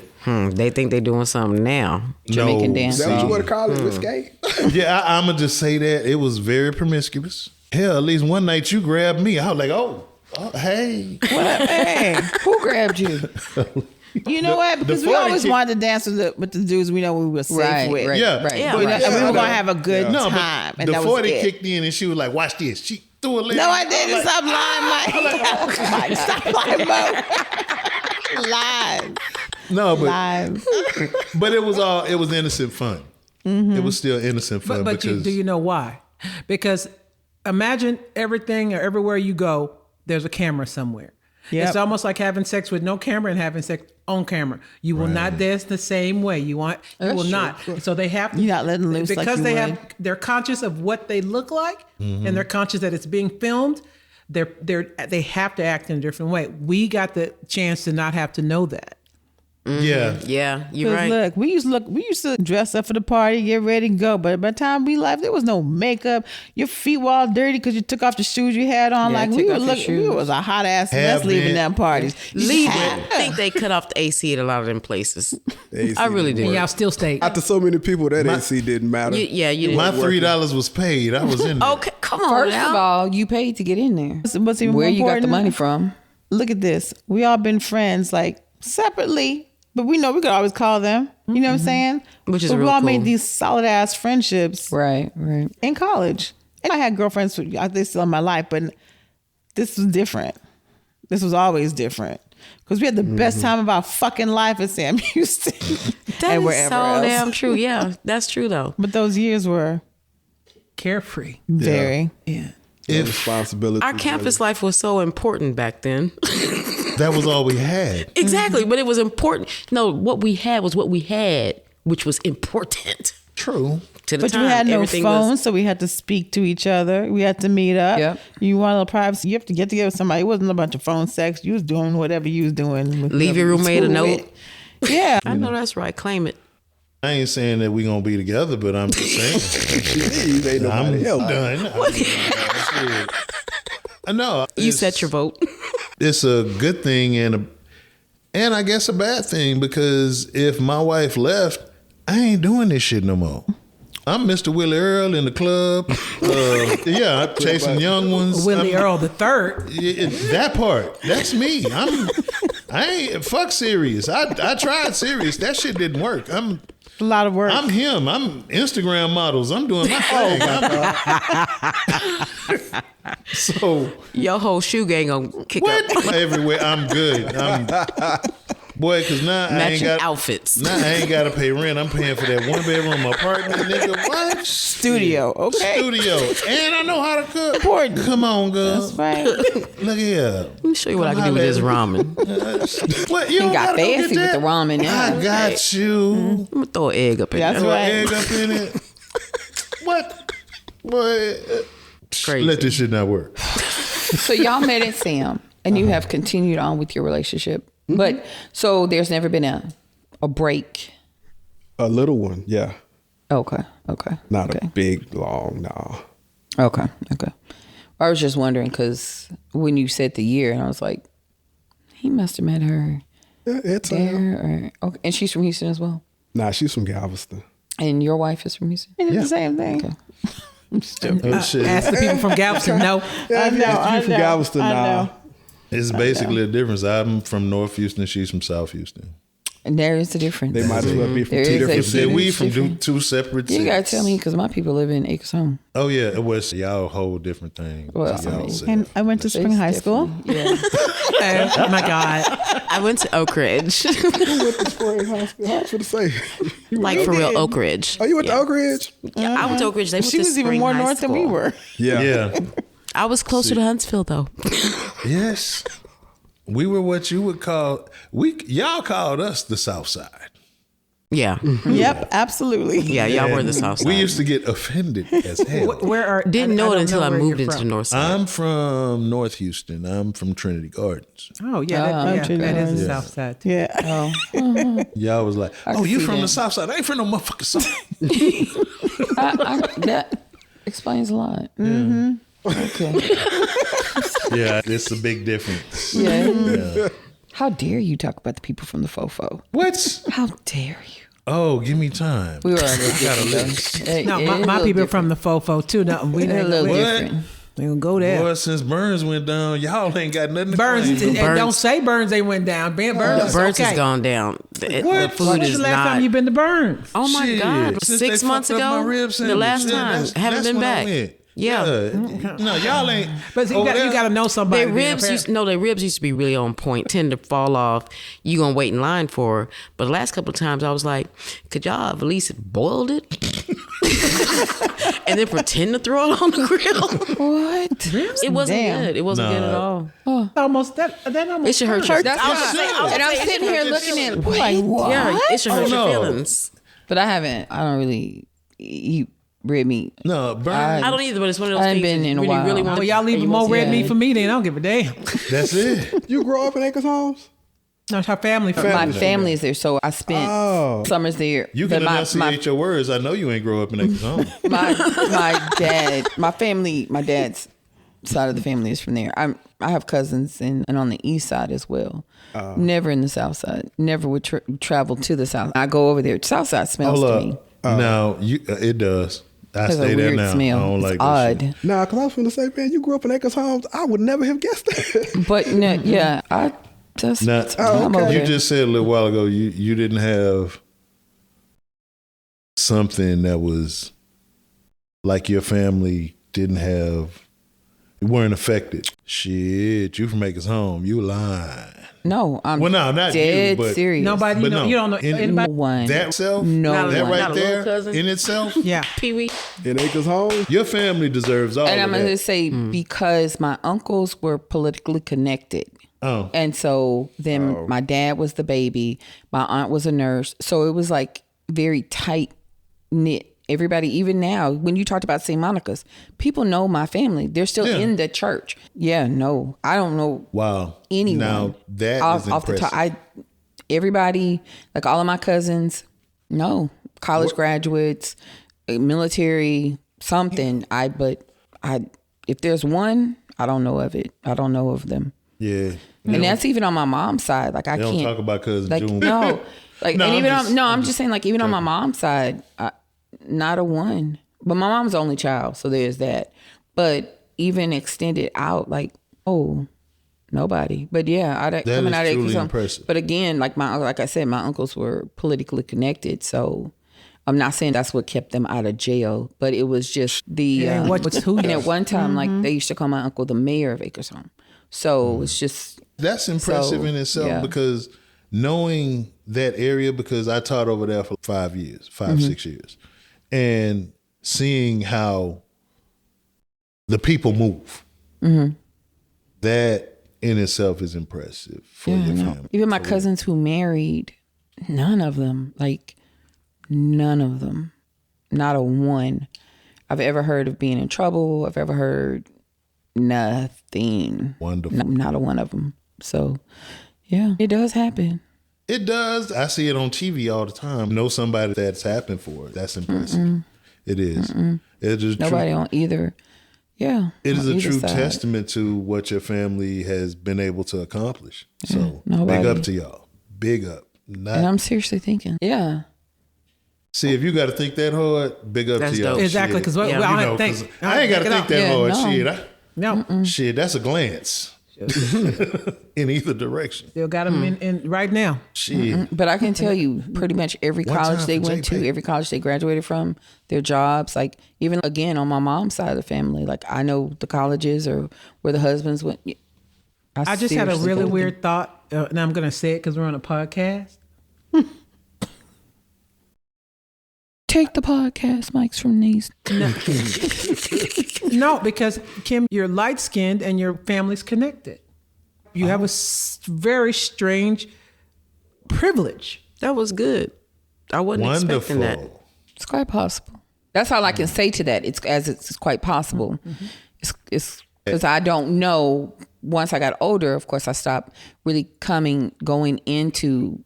They think they're doing something now. Jamaican No. dance. Is that what you want to call it? Risque? Yeah, I'm gonna just say that it was very promiscuous. Hell, at least one night you grabbed me. I was like, oh hey. Hey, Who grabbed you? you know what? Because we 40 always kick- wanted to dance with the dudes we know we were safe Right, with. right, Yeah. right. Yeah. You know, Right. and we were Yeah. gonna have a good No, time. but And the that 40 was it. kicked in and she was like, watch this. She threw a leg. No, I didn't. Stop lying, Mike. Stop lying, Mo. Lies. No, but Lies. but it was innocent fun. It was still innocent fun But because do you know why? Because imagine everything or everywhere you go, there's a camera somewhere. Yep. It's almost like having sex with no camera and having sex on camera. You will not dance the same way. You will true. not. So they have to. You're not letting loose like because you they would. they're conscious of what they look like, and they're conscious that it's being filmed. They have to act in a different way. We got the chance to not have to know that. yeah. Yeah, you're 'Cause right. look, we used to dress up for the party, get ready and go. But by the time we left, there was no makeup. Your feet were all dirty because you took off the shoes you had on. Yeah, like take we were off your looking, we shoes. was a hot ass mess Have leaving been- them parties. Leave Yeah. it. I think they cut off the AC at a lot of them places. AC I really didn't do. And work. y'all still stayed. After so many people, that AC didn't matter. You My didn't. $3 was paid. I was in there. Okay, come on First now. of all, you paid to get in there. What's even Where more you got the important- money from? Look at this. We all been friends like separately, but we know we could always call them. You know what I'm saying? Which is but we real all cool. made these solid ass friendships Right, right. in college. And I had girlfriends who they still in my life, but this was different. This was always different. Because we had the best time of our fucking life at Sam Houston. That and is wherever so else. damn true. Yeah, that's true though. But those years were Carefree. very. Yeah. No responsibility. Our campus life was so important back then. That was all we had. Exactly, but it was important. No, what we had was what we had, which was important True. to the But time. we had no Everything phones, was, so we had to speak to each other. We had to meet up. Yep. You want a little privacy. You have to get together with somebody. It wasn't a bunch of phone sex. You was doing whatever you was doing. Leave your roommate a School note. with. Yeah. I know that's right. Claim it. I ain't saying that we gonna be together, but I'm just saying. Leave, ain't I'm nobody else. done. No, You set your vote. It's a good thing and I guess a bad thing because if my wife left, I ain't doing this shit no more. I'm Mr. Willie Earl in the club. Yeah, I'm chasing young ones. Willie Earl the third. That part. That's me. I ain't fuck serious. I tried serious. That shit didn't work. A lot of work. I'm him. I'm Instagram models. I'm doing my thing. So Your whole shoe gang gonna kick up. what? Everywhere. I'm good. Boy, because now I ain't got outfits. Now I ain't got to pay rent. I'm paying for that 1-bedroom apartment, nigga. What? Studio, okay. Studio. And I know how to cook. Important. Come on, girl. That's right. Look here. Let me show you what I can do with this ramen. What? You He got gotta go fancy get with that? the ramen now. I got you. I'm gonna throw an egg up in That's there. Throw right. an egg up in it. What? Boy. Crazy. Let this shit not work. So y'all met at Sam, and you have continued on with your relationship. But so there's never been a break. A little one, yeah. Okay. Not a big, long, no. Okay. I was just wondering because when you said the year, and I was like, he must have met her Yeah, it's there. Or, okay. And she's from Houston as well. Nah, she's from Galveston. And your wife is from Houston. It's the same thing. Okay. Oh, shit. Ask the people from Galveston. No. Yeah, I she's from know. Galveston I now. know. It's basically a difference. I'm from North Houston. She's from South Houston. And there is a difference. They might as well be from There two is a different Said cities. we from different. two separate You cities. gotta tell me because my people live in Acres Home. Oh yeah, it was y'all a whole different thing. Well, Y'all I mean, said. And I went to Spring High School. Yeah. Oh my God. I went to Oak Ridge. Spring High School. I was going to say. Like for real, Oak Ridge. Oh, you went to Oak Ridge? Yeah, I went to Oak Ridge. They went She to was even Spring more High north than we School. were. Yeah. I was closer to Huntsville though. Yes. We were what you would call y'all called us the South Side. Yeah, Yep, absolutely. yeah, y'all were the And South Side. We used to get offended as hell. Where are? Didn't know it don't until I where moved you're into the from. North Side. I'm from North Houston. I'm from Trinity Gardens. Oh yeah, that is the South Side. Too. Yeah. Y'all was like, I oh, can you see from that. the South Side? I ain't from no motherfucking South. That explains a lot. Mm-hmm. Okay. Yeah, it's a big difference. Yeah. How dare you talk about the people from the Fofo? What? How dare you? Oh, give me time. We were a I little got a different. list. though. No, It is a my little people different. from the Fofo too. No, we They're a ain't little gonna different. we gonna go there. Boy, since Burns went down, y'all ain't got nothing to Burns, claim. and don't say Burns they went down. Burns is Burns okay. has gone down. The What? food When's is the last not. time you been to Burns? Oh my Shit. God! Since 6 they months fucked up ago, my rib the sandwich. last Yeah, time, that's- haven't that's been when I back. went. Yeah. No, y'all ain't. But you over got there. to know somebody. Their being ribs fair. their ribs used to be really on point, tend to fall off. You gonna wait in line for her. But the last couple of times I was like, could y'all have at least boiled it? And then pretend to throw it on the grill. What? It wasn't Damn. good. It wasn't good at all. almost that almost It should hurt your That's why. And I'm sitting here looking at it like, what? Yeah, it should hurt Oh, your no. feelings. But I don't really eat red meat. No, Burns. I don't either, but it's one of those I ain't things been that in a really, while. really want Well, y'all leaving more red meat for me, then I don't give a damn. That's it. You grew up in Acres Homes? No, it's her family. My family is there, so I spent summers there. You But can enunciate your words. I know you ain't grow up in Acres Home. my dad's side of the family is from there. I have cousins and on the east side as well. Never in the south side. Never would travel to the south. I go over there. South side smells Hold to up. me. Now, it does. I There's stay a there weird now. smell. I don't It's like odd. that shit. Nah, because I was going to say, man, you grew up in Acres Homes. I would never have guessed that. But no, yeah, I just Now, I'm over you there. just said a little while ago you didn't have something that was like your family didn't have. You weren't affected. Shit, you from Acres Home. You lying. No, I'm Well, no, not you, dead but serious. Nobody, But you don't know anybody. one. That itself, No that one. right Not a little there cousin? in itself, Yeah. Pee Wee. In Acres Homes? your family deserves all And of I'm going that. to say because my uncles were politically connected. Oh. And so then my dad was the baby. My aunt was a nurse. So it was like very tight knit. Everybody, even now, when you talked about St. Monica's, people know my family. They're still Yeah. in the church. Yeah, no, I don't know Wow. anyone. Now that off, is off the impressive. top. Everybody, like all of my cousins, no, college graduates, military, something. If there's one, I don't know of it. I don't know of them. Yeah. And that's even on my mom's side. Like I They don't can't talk about cousin like June. no, like No, and even I'm I'm just saying like even on my mom's side, not a one. But my mom's the only child, so there's that. But even extended out, like nobody. But yeah, coming is out of truly Acres Home. impressive. But again, like I said, my uncles were politically connected, so. I'm not saying that's what kept them out of jail, but it was just the. And at one time, like they used to call my uncle the mayor of Acres Home. So it's just That's impressive in itself yeah. because knowing that area, because I taught over there for 5 years, 6 years, and seeing how the people move, that in itself is impressive for your family. Even my cousins who married, none of them, not a one I've ever heard of being in trouble. I've ever heard nothing. Wonderful. Not a one of them. So, yeah, it does happen. It does. I see it on TV all the time. Know somebody that's happened for it. That's impressive. It is. It is nobody on either. Yeah. It is a true testament to what your family has been able to accomplish. So big up to y'all. Big up. And I'm seriously thinking. Yeah. See, if you got to think that hard, big up to y'all. Dope. Exactly, because I ain't got to think that hard. No. Shit, that's a glance. In either direction. Still got them in right now. Shit. But I can tell you, pretty much every college they went to, every college they graduated from, their jobs, like even again on my mom's side of the family, like I know the colleges or where the husbands went. I just had a really weird thought, and I'm going to say it because we're on a podcast. Take the podcast mics from these. No, because Kim, you're light skinned and your family's connected. You have a very strange privilege. That was good. I wasn't expecting that. It's quite possible. That's all I can say to that. It's quite possible. It's because I don't know. Once I got older, of course, I stopped really coming to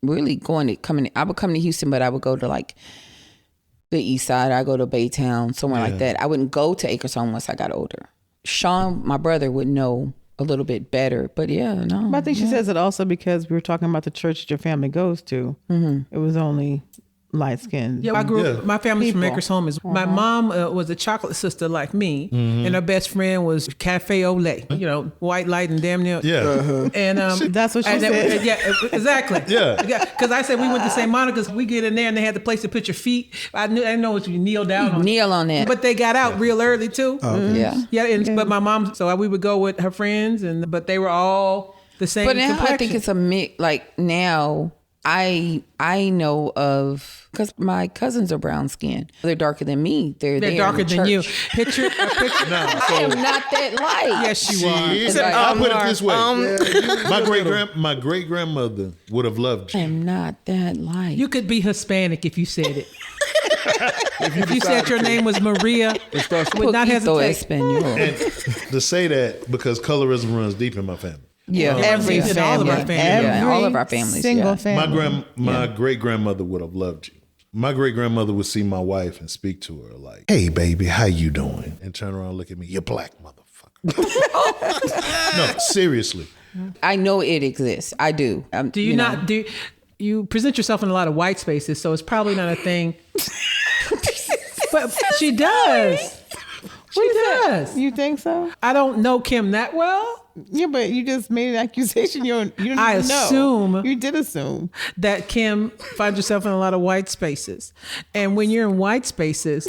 I would come to Houston, but I would go to like the east side. I go to Baytown, somewhere like that. I wouldn't go to Acres-Home once I got older. Sean, my brother, would know a little bit better, but no. But I think she says it also because we were talking about the church that your family goes to. It was only light skinned. Yeah, I grew up. My family's from Acres-Home. My mom was a chocolate sister like me, and her best friend was Cafe Olay. White light and damn near. Yeah, and that's what she said. Yeah, exactly. Yeah, because I said we went to St. Monica's. We get in there and they had the place to put your feet. I didn't know what you kneel down on. Kneel on that. But they got out real early too. Yeah. But my mom. So we would go with her friends, but they were all the same. But now complexion. I think it's a mix. Like now. I know of, because my cousins are brown skinned. They're darker than me. They're darker than you. Picture. No, I am not that light. Yes, you are. I'll put it this way. My great grandmother would have loved you. I am not that light. You could be Hispanic if you said it. If you said your name was Maria, would not hesitate. And to say that because colorism runs deep in my family. Yeah, every family. All of our families. All of our families. Single family. My great grandmother would have loved you. My great grandmother would see my wife and speak to her like, "Hey, baby, how you doing?" And turn around and look at me. "You black motherfucker." No, seriously. I know it exists. I do. Do you not? Do you present yourself in a lot of white spaces? So it's probably not a thing. But she does. She does. You think so? I don't know Kim that well. Yeah, but you just made an accusation. You don't even know. You did assume that Kim finds herself in a lot of white spaces. And when you're in white spaces...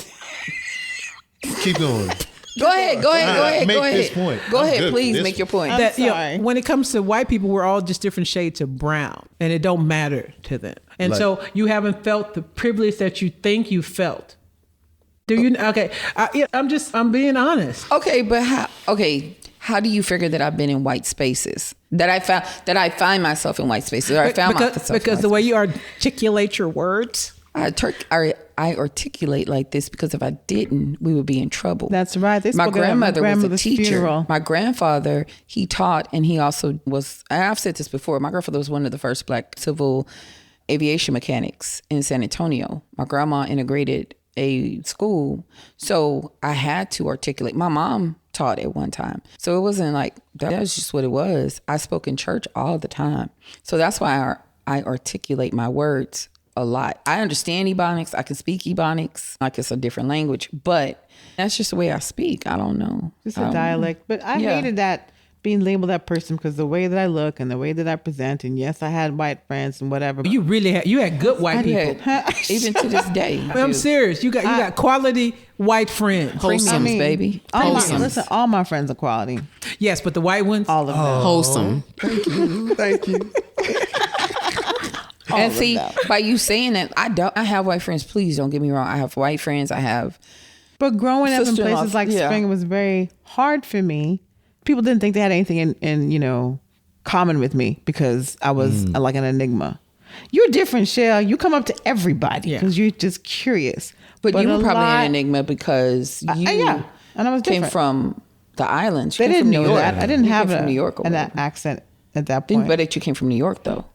Keep going. Go ahead. Make this point. Go ahead, please make your point. I'm sorry. When it comes to white people, we're all just different shades of brown. And it don't matter to them. And so you haven't felt the privilege that you think you felt. Do you? Okay. I'm being honest. Okay, but how do you figure that I've been in white spaces? That I find myself in white spaces, or I found myself because the way you articulate your words. I articulate like this because if I didn't, we would be in trouble. That's right. My grandmother was a teacher. Funeral. My grandfather, he taught, and he also was. And I've said this before. My grandfather was one of the first Black civil aviation mechanics in San Antonio. My grandma integrated a school, so I had to articulate. My mom taught at one time, so it wasn't like that was just what it was. I spoke in church all the time, so that's why I articulate my words a lot. I understand Ebonics. I can speak Ebonics like it's a different language, but that's just the way I speak. I don't know. Just a dialect. But I hated that being labeled that person because the way that I look and the way that I present, and yes, I had white friends and whatever. You really had good white people. Even to this day. I'm serious. You got quality white friends. Wholesome, baby. All my friends are quality. Yes, but the white ones? All of them. Wholesome. Thank you. And see, by you saying that, I have white friends. Please don't get me wrong. I have white friends. I have. But growing up in places like yeah. Spring was very hard for me. People didn't think they had anything in common with me because I was like an enigma. You're different, Shell. You come up to everybody because you're just curious. But you were probably an enigma because you and I was came different. from the islands. They didn't know that. I didn't have from New York an accent at that point. But that you came from New York, though.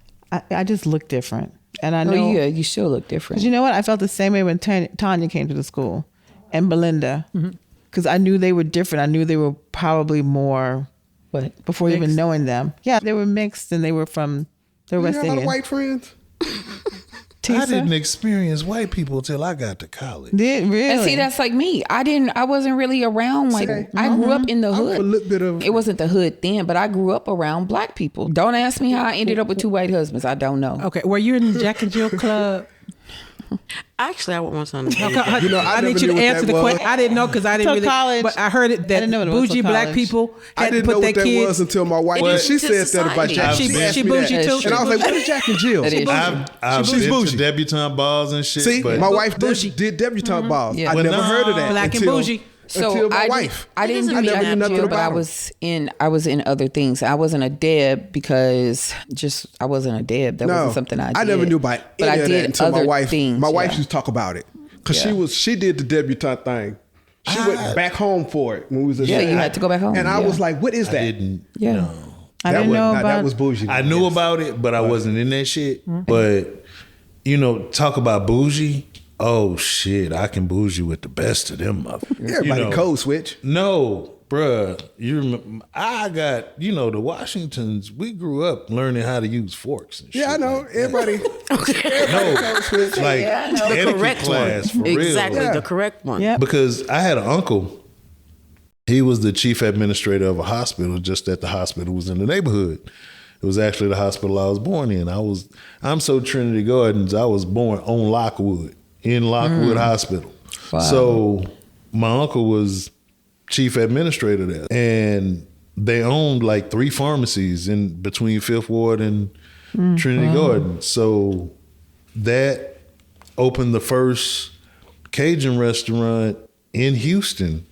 I just looked different. And I know. Oh, yeah, you still look different. You know what? I felt the same way when Tanya came to the school and Belinda. Because I knew they were different. I knew they were probably more... What? Before mixed. Even knowing them. Yeah, they were mixed and they were from the West Indian. You have a lot of white friends? I didn't experience white people till I got to college. Did really? And see, that's like me. I wasn't really around white. I grew up in the hood. A little bit of. It wasn't the hood then, but I grew up around black people. Don't ask me how I ended up with 2 white husbands. I don't know. Okay, were you in the Jack and Jill club? Actually, I want something. I need you to answer the question. I didn't know because I didn't really. College. But I heard it that bougie black people I had to didn't put know their what that kids. was until my wife. She said that about Jack. She asked me bougie that. too. And I was like, what is Jack and Jill? I've She's been bougie. to debutante balls and shit. See, but my wife did debutante balls. Yeah. I never heard of that Black and until bougie. until my wife. I didn't do I never Jack knew and nothing Jill, but about I was in other things. I wasn't a deb because I wasn't a deb. That wasn't something I did. I never knew about but any I of did that until other my wife. things. My wife used to talk about it because she did the debutante thing. She went back home for it when we was a you had to go back home. and I was like, "What is that?" I didn't. Yeah. No. I didn't know about that was bougie. I knew about it, but I wasn't in that shit. But talk about bougie. Oh shit, I can bougie with the best of them motherfuckers. Everybody code switch. No, bruh. You remember, I got, the Washingtons, we grew up learning how to use forks and shit. Yeah, I know. like that. Everybody. No, like The etiquette correct class one. for real. Exactly, Yeah. the correct one. Yep. Because I had an uncle. He was the chief administrator of a hospital, just that the hospital was in the neighborhood. It was actually the hospital I was born in. I'm so Trinity Gardens, I was born on Lockwood, in Lockwood Hospital. Wow. So my uncle was chief administrator there. And they owned like 3 pharmacies in between Fifth Ward and Trinity Gardens. So that opened the first Cajun restaurant in Houston.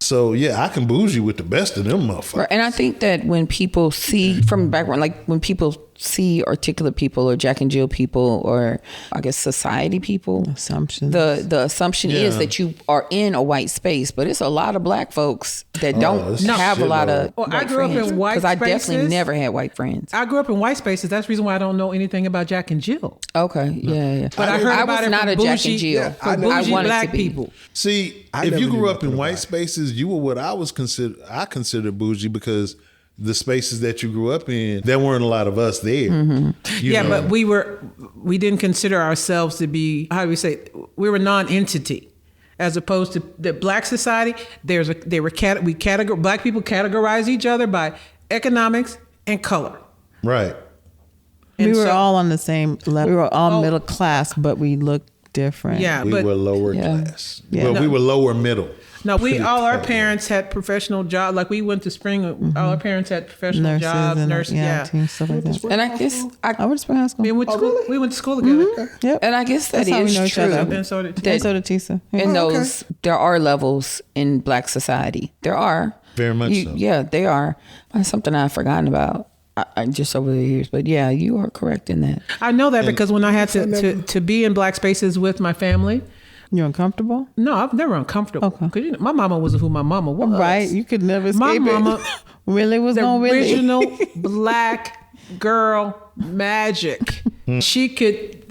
So yeah, I can bougie with the best of them motherfuckers. Right. And I think that when people see from the background, like when people see articulate people or Jack and Jill people or I guess society people, Assumptions. the assumption is that you are in a white space, but it's a lot of black folks that don't it's have a lot of Well, I white grew up friends. in white because I definitely spaces. never had white friends. I grew up in white spaces. That's the reason why I don't know anything about Jack and Jill. Okay, yeah. But I heard about was it not from a Jack bougie- and Jill. Yeah, I know. I Bougie wanted black to be. people. See, I if never you knew grew up in nothing white about it. spaces, you were what I consider bougie because the spaces that you grew up in, there weren't a lot of us there. You know? But we didn't consider ourselves to be, how do we say, we were non-entity. As opposed to the black society, black people categorize each other by economics and color. Right. We And were so- all on the same level. We were all middle class, but we looked different. Yeah, We but were lower Yeah. class. Yeah. Well, we were lower middle. no, our parents had professional jobs. Like we went to Spring, all our parents had professional Nurses jobs, and nurses. team, stuff like that. And I guess I went to Spring High School. We went to school. We went to school together. Yep. and I guess that That's how we is know each true. other. And so did And so did Tisa. In those, there are levels in black society. There are. Very much so. Yeah, they are. That's something I've forgotten about. I just over the years. But yeah, you are correct in that. I know that because when I had to be in black spaces with my family, You uncomfortable? no, I'm never uncomfortable. Okay. Because my mama wasn't who my mama was. Right. You could never escape My mama, it. Really was the going really. original black girl magic. She could,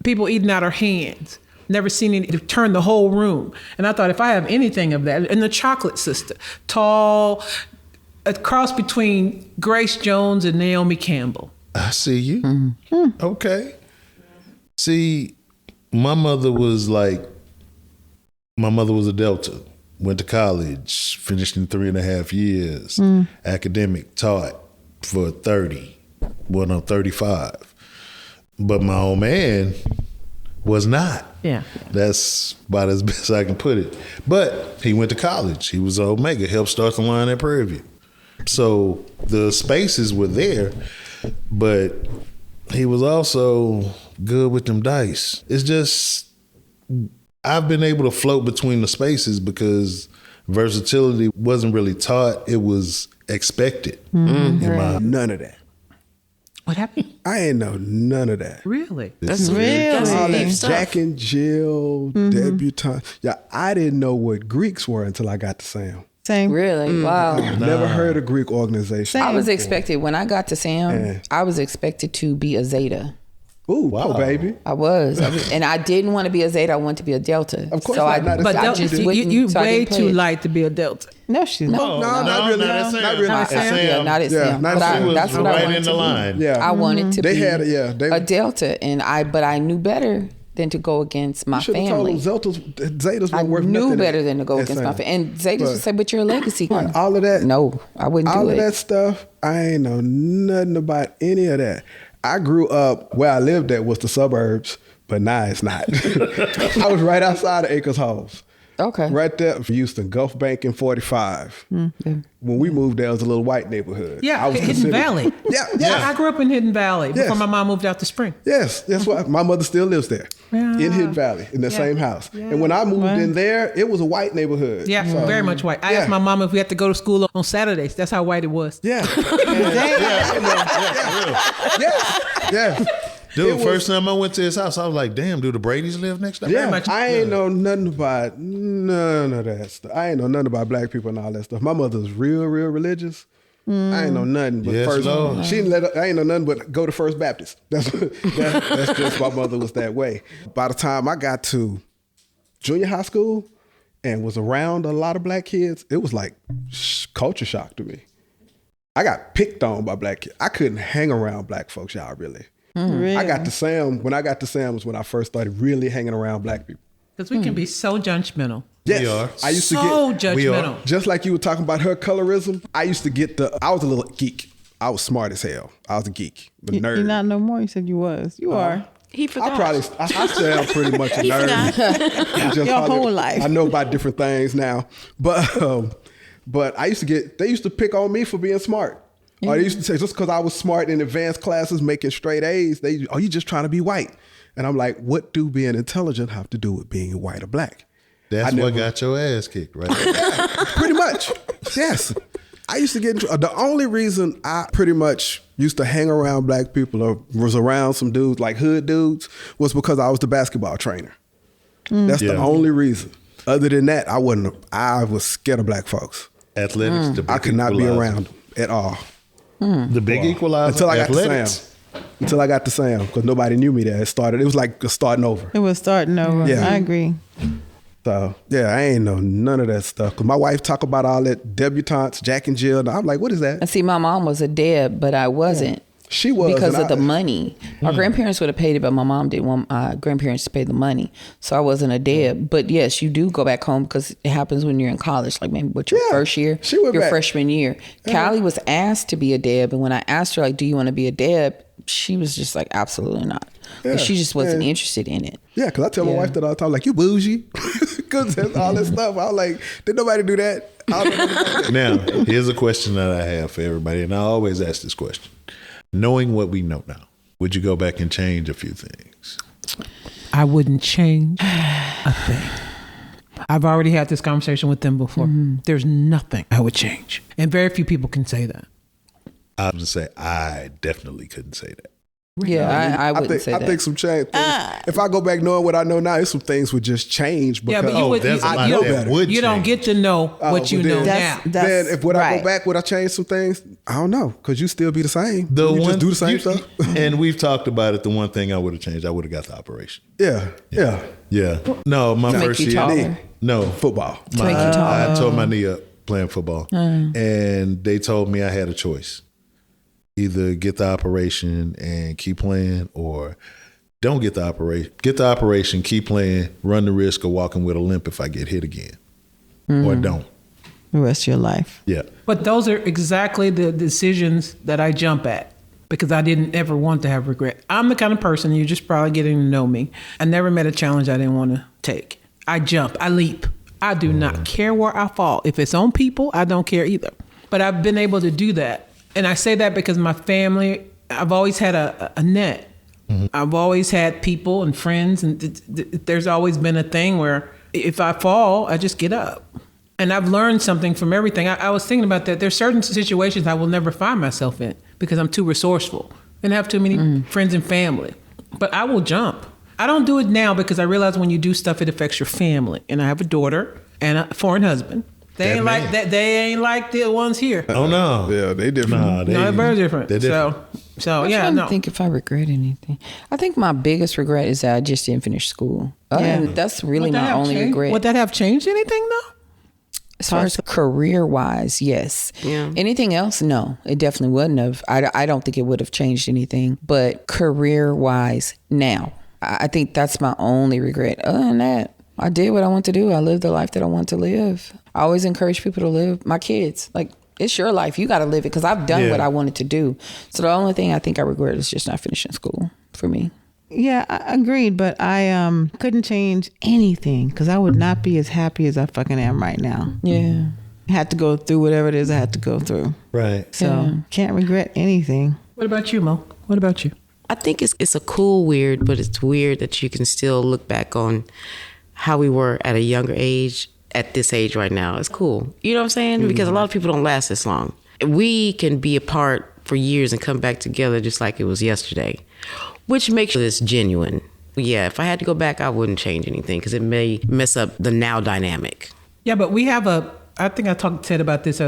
people eating out her hands. Never seen any, to turn the whole room. And I thought if I have anything of that, and the chocolate sister, tall, a cross between Grace Jones and Naomi Campbell. I see you. Okay. See, my mother was a Delta, went to college, finished in 3.5 years, academic, taught for 35. But my old man was not. Yeah. That's about as best I can put it. But he went to college. He was Omega, helped start the line at Prairie View. So the spaces were there, but he was also good with them dice. It's just, I've been able to float between the spaces because versatility wasn't really taught. It was expected. None of that. What happened? I ain't know none of that. Really? That's Really? That's All deep that stuff. Jack and Jill, debutante. Yeah, I didn't know what Greeks were until I got to Sam. Same. Really? Wow. Never heard of Greek organization. I was expected, when I got to Sam, Yeah. I was expected to be a Zeta. Ooh, wow. Baby. I was, and I didn't want to be a Zeta. I wanted to be a Delta. Of course so not. Not But I Delta, just you so I way didn't play too it. light to be a Delta. No, she's not. No, not really. not at Sam. Not really. Not at Sam. Yeah, not at Yeah, Sam. not But at Sam. I, She that's was what I right wanted in to the be. line. Yeah. I wanted to They be had it, yeah. a Delta, but I knew better than to go against my You should have told family. them Zetas I weren't worth knew nothing better at- than to go at against my Sam. family. And Zetas But- would say, "But you're a legacy." All of that. No, I wouldn't All do of it. that stuff, I ain't know nothing about any of that. I grew up where I lived at was the suburbs, but now it's not. I was right outside of Acres Halls. Okay. Right there, Houston, Gulf Bank in 45. When we moved there, it was a little white neighborhood. Yeah, I was Hidden considered- Valley. Yeah. I grew up in Hidden Valley before Yes. my mom moved out to Spring. Yes, that's why my mother still lives there Yeah. in Hidden Valley in the Yeah. same house. Yeah. And when I moved in there, it was a white neighborhood. Yeah, So- very much white. I Yeah. asked my mom if we had to go to school on Saturdays. That's how white it was. Yeah. Yes. Dude, It was- first time I went to his house, I was like, damn, do the Brady's live next door? Yeah, much. I ain't know nothing about none of that stuff. I ain't know nothing about black people and all that stuff. My mother's real religious. I ain't know nothing but Yes, first. Lord. She didn't let. I ain't know nothing but go to First Baptist. That's just my mother was that way. By the time I got to junior high school and was around a lot of black kids, it was like culture shock to me. I got picked on by black kids. I couldn't hang around black folks, y'all, really. Really? I got to Sam. When I got to Sam was when I first started really hanging around black people. Because we can be so judgmental. Yes, We are. I used to So get judgmental. just like you were talking about her colorism. I used to get I was a little geek. I was smart as hell. I was a geek, a nerd. You're not no more. You said you was. You are. He forgot. I still am pretty much a nerd. It's just Your whole life. I know about different things now, but I used to they used to pick on me for being smart. Or they used to say just because I was smart in advanced classes, making straight A's, you just trying to be white. And I'm like, what do being intelligent have to do with being white or black? That's I what never- got your ass kicked, right? Pretty much. Yes. I used to get into the only reason I pretty much used to hang around black people or was around some dudes like hood dudes was because I was the basketball trainer. That's the Yeah. only reason. Other than that, I was scared of black folks. Athletics, the big I could not be equalizer. around them at all. The big equalizer. Until I got athletics. to Sam. Until I got to Sam, because nobody knew me there. It was like starting over. It was starting over. Yeah. I agree. So yeah, I ain't know none of that stuff. Cause my wife talk about all that debutantes, Jack and Jill. And I'm like, what is that? And see, my mom was a Deb, but I wasn't. She was because and of the money. Our grandparents would have paid it, but my mom didn't want my grandparents to pay the money. So I wasn't a Deb. But yes, you do go back home because it happens when you're in college, like maybe your Yeah, first year, she went your back. freshman year. Callie was asked to be a Deb, and when I asked her, like, do you want to be a Deb? She was just like, absolutely not. Yeah, But she just wasn't yeah. interested in it. Yeah, because I tell my wife that all the time, like, you bougie. Because that's all that stuff. I was like, did nobody do that? I don't know about that. Now, here's a question that I have for everybody, and I always ask this question. Knowing what we know now, would you go back and change a few things? I wouldn't change a thing. I've already had this conversation with them before. There's nothing I would change. And very few people can say that. I would say I definitely couldn't say that. Yeah, I wouldn't say I that. think some change. If I go back knowing what I know now, it's some things would just change. Because, Yeah, but you would. there's a You, lot you that don't, would you don't change. get to know what you but know then- now. Then if would I right. go back, would I change some things? I don't know, because you still be the same. The you one, just do the same you- stuff. And we've talked about it. The one thing I would have changed, I would have got the operation. Yeah. Yeah. No, my make first you year. taller. No. Football. To make you taller. I tore my knee up playing football. And they told me I had a choice. Either get the operation and keep playing, or don't get the operation. Get the operation, keep playing, run the risk of walking with a limp if I get hit again. Or don't. The rest of your life. Yeah. But those are exactly the decisions that I jump at because I didn't ever want to have regret. I'm the kind of person, you're just probably getting to know me. I never met a challenge I didn't want to take. I jump, I leap. I do not care where I fall. If it's on people, I don't care either. But I've been able to do that. And I say that because my family I've always had a net. Mm-hmm. I've always had people and friends, and there's always been a thing where if I fall, I just get up. And I've learned something from everything. I was thinking about that. There's certain situations I will never find myself in because I'm too resourceful and have too many friends and family. But I will jump. I don't do it now because I realize when you do stuff, it affects your family. And I have a daughter and a foreign husband. They ain't like that. They ain't like the ones here. Oh no, yeah, they different. They're very different. They're different. So I'm trying to think if I regret anything. I think my biggest regret is that I just didn't finish school. And that's really my only regret. Would that have changed anything though? As far as career-wise, yes. Yeah. Anything else? No, it definitely wouldn't have. I don't think it would have changed anything. But career-wise, now, I think that's my only regret. Other than that, I did what I want to do. I lived the life that I want to live. I always encourage people to live. My kids, like, it's your life. You got to live it because I've done what I wanted to do. So the only thing I think I regret is just not finishing school for me. Yeah, I agreed, but I couldn't change anything because I would not be as happy as I fucking am right now. Yeah. Had to go through whatever it is I had to go through. Right. So can't regret anything. What about you, Mo? What about you? I think it's a cool weird, but it's weird that you can still look back on how we were at a younger age, at this age right now. It's cool. You know what I'm saying? Mm-hmm. Because a lot of people don't last this long. We can be apart for years and come back together just like it was yesterday, which makes this genuine. Yeah, if I had to go back, I wouldn't change anything because it may mess up the now dynamic. Yeah, but we have I think I talked to Ted about this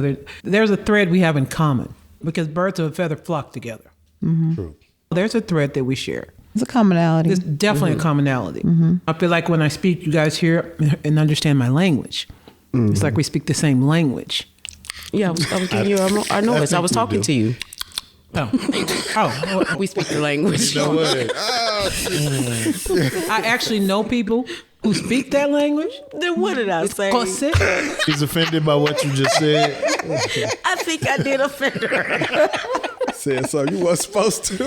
there's a thread we have in common because birds of a feather flock together. Mm-hmm. True. There's a thread that we share. It's a commonality. There's definitely a commonality. Mm-hmm. I feel like when I speak, you guys hear and understand my language. Mm-hmm. It's like we speak the same language. Yeah, I was giving you our noise. I was talking to you. Oh. We speak the language. You know what? I actually know people who speak that language. Then what did I say? He's offended by what you just said. I think I did offend her. Said so you weren't supposed to.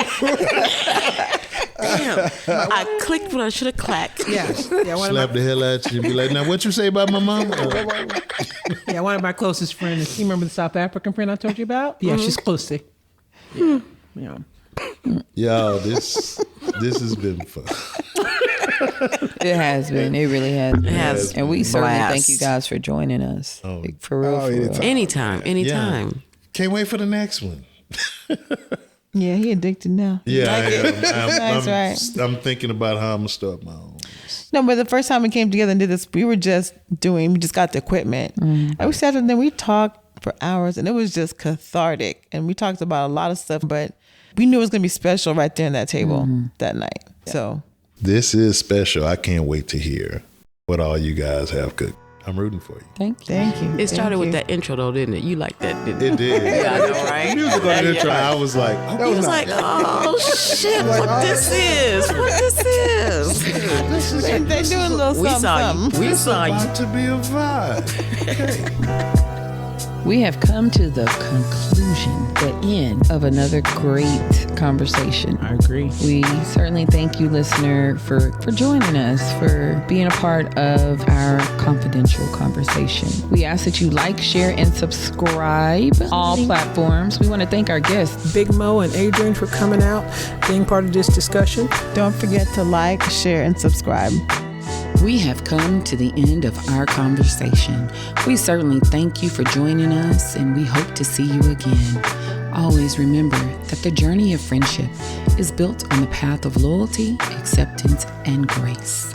Damn. I clicked when I should have clacked. Yeah. Slap the hell out you and be like, now what you say about my mom? Yeah, one of my closest friends. You remember the South African friend I told you about? Yeah, she's pussy. Yeah. Yo, this has been fun. It has been. It really has been. It has. And we certainly Blast. thank you guys for joining us. Like, for real. Anytime. Yeah. Can't wait for the next one. Yeah, he addicted now. Yeah, I am. That's right. I'm thinking about how I'm gonna start my own. No, but the first time we came together and did this, we just got the equipment. Mm-hmm. And we sat and then we talked for hours and it was just cathartic. And we talked about a lot of stuff, but we knew it was going to be special right there in that table that night. Yeah. So this is special. I can't wait to hear what all you guys have cooked. I'm rooting for you. Thank you. It started with that intro though, didn't it? You liked that, didn't it? It did. Yeah, I know, right? Music on the intro. I was like, he was like, oh shit, what this is. They're doing a little something. We saw you. About to be a vibe. Okay. We have come to the conclusion, the end of another great conversation. I agree. We certainly thank you, listener, for joining us, for being a part of our confidential conversation. We ask that you like, share, and subscribe all platforms. We want to thank our guests, Big Mo and Adrian, for coming out, being part of this discussion. Don't forget to like, share, and subscribe. We have come to the end of our conversation. We certainly thank you for joining us, and we hope to see you again. Always remember that the journey of friendship is built on the path of loyalty, acceptance, and grace.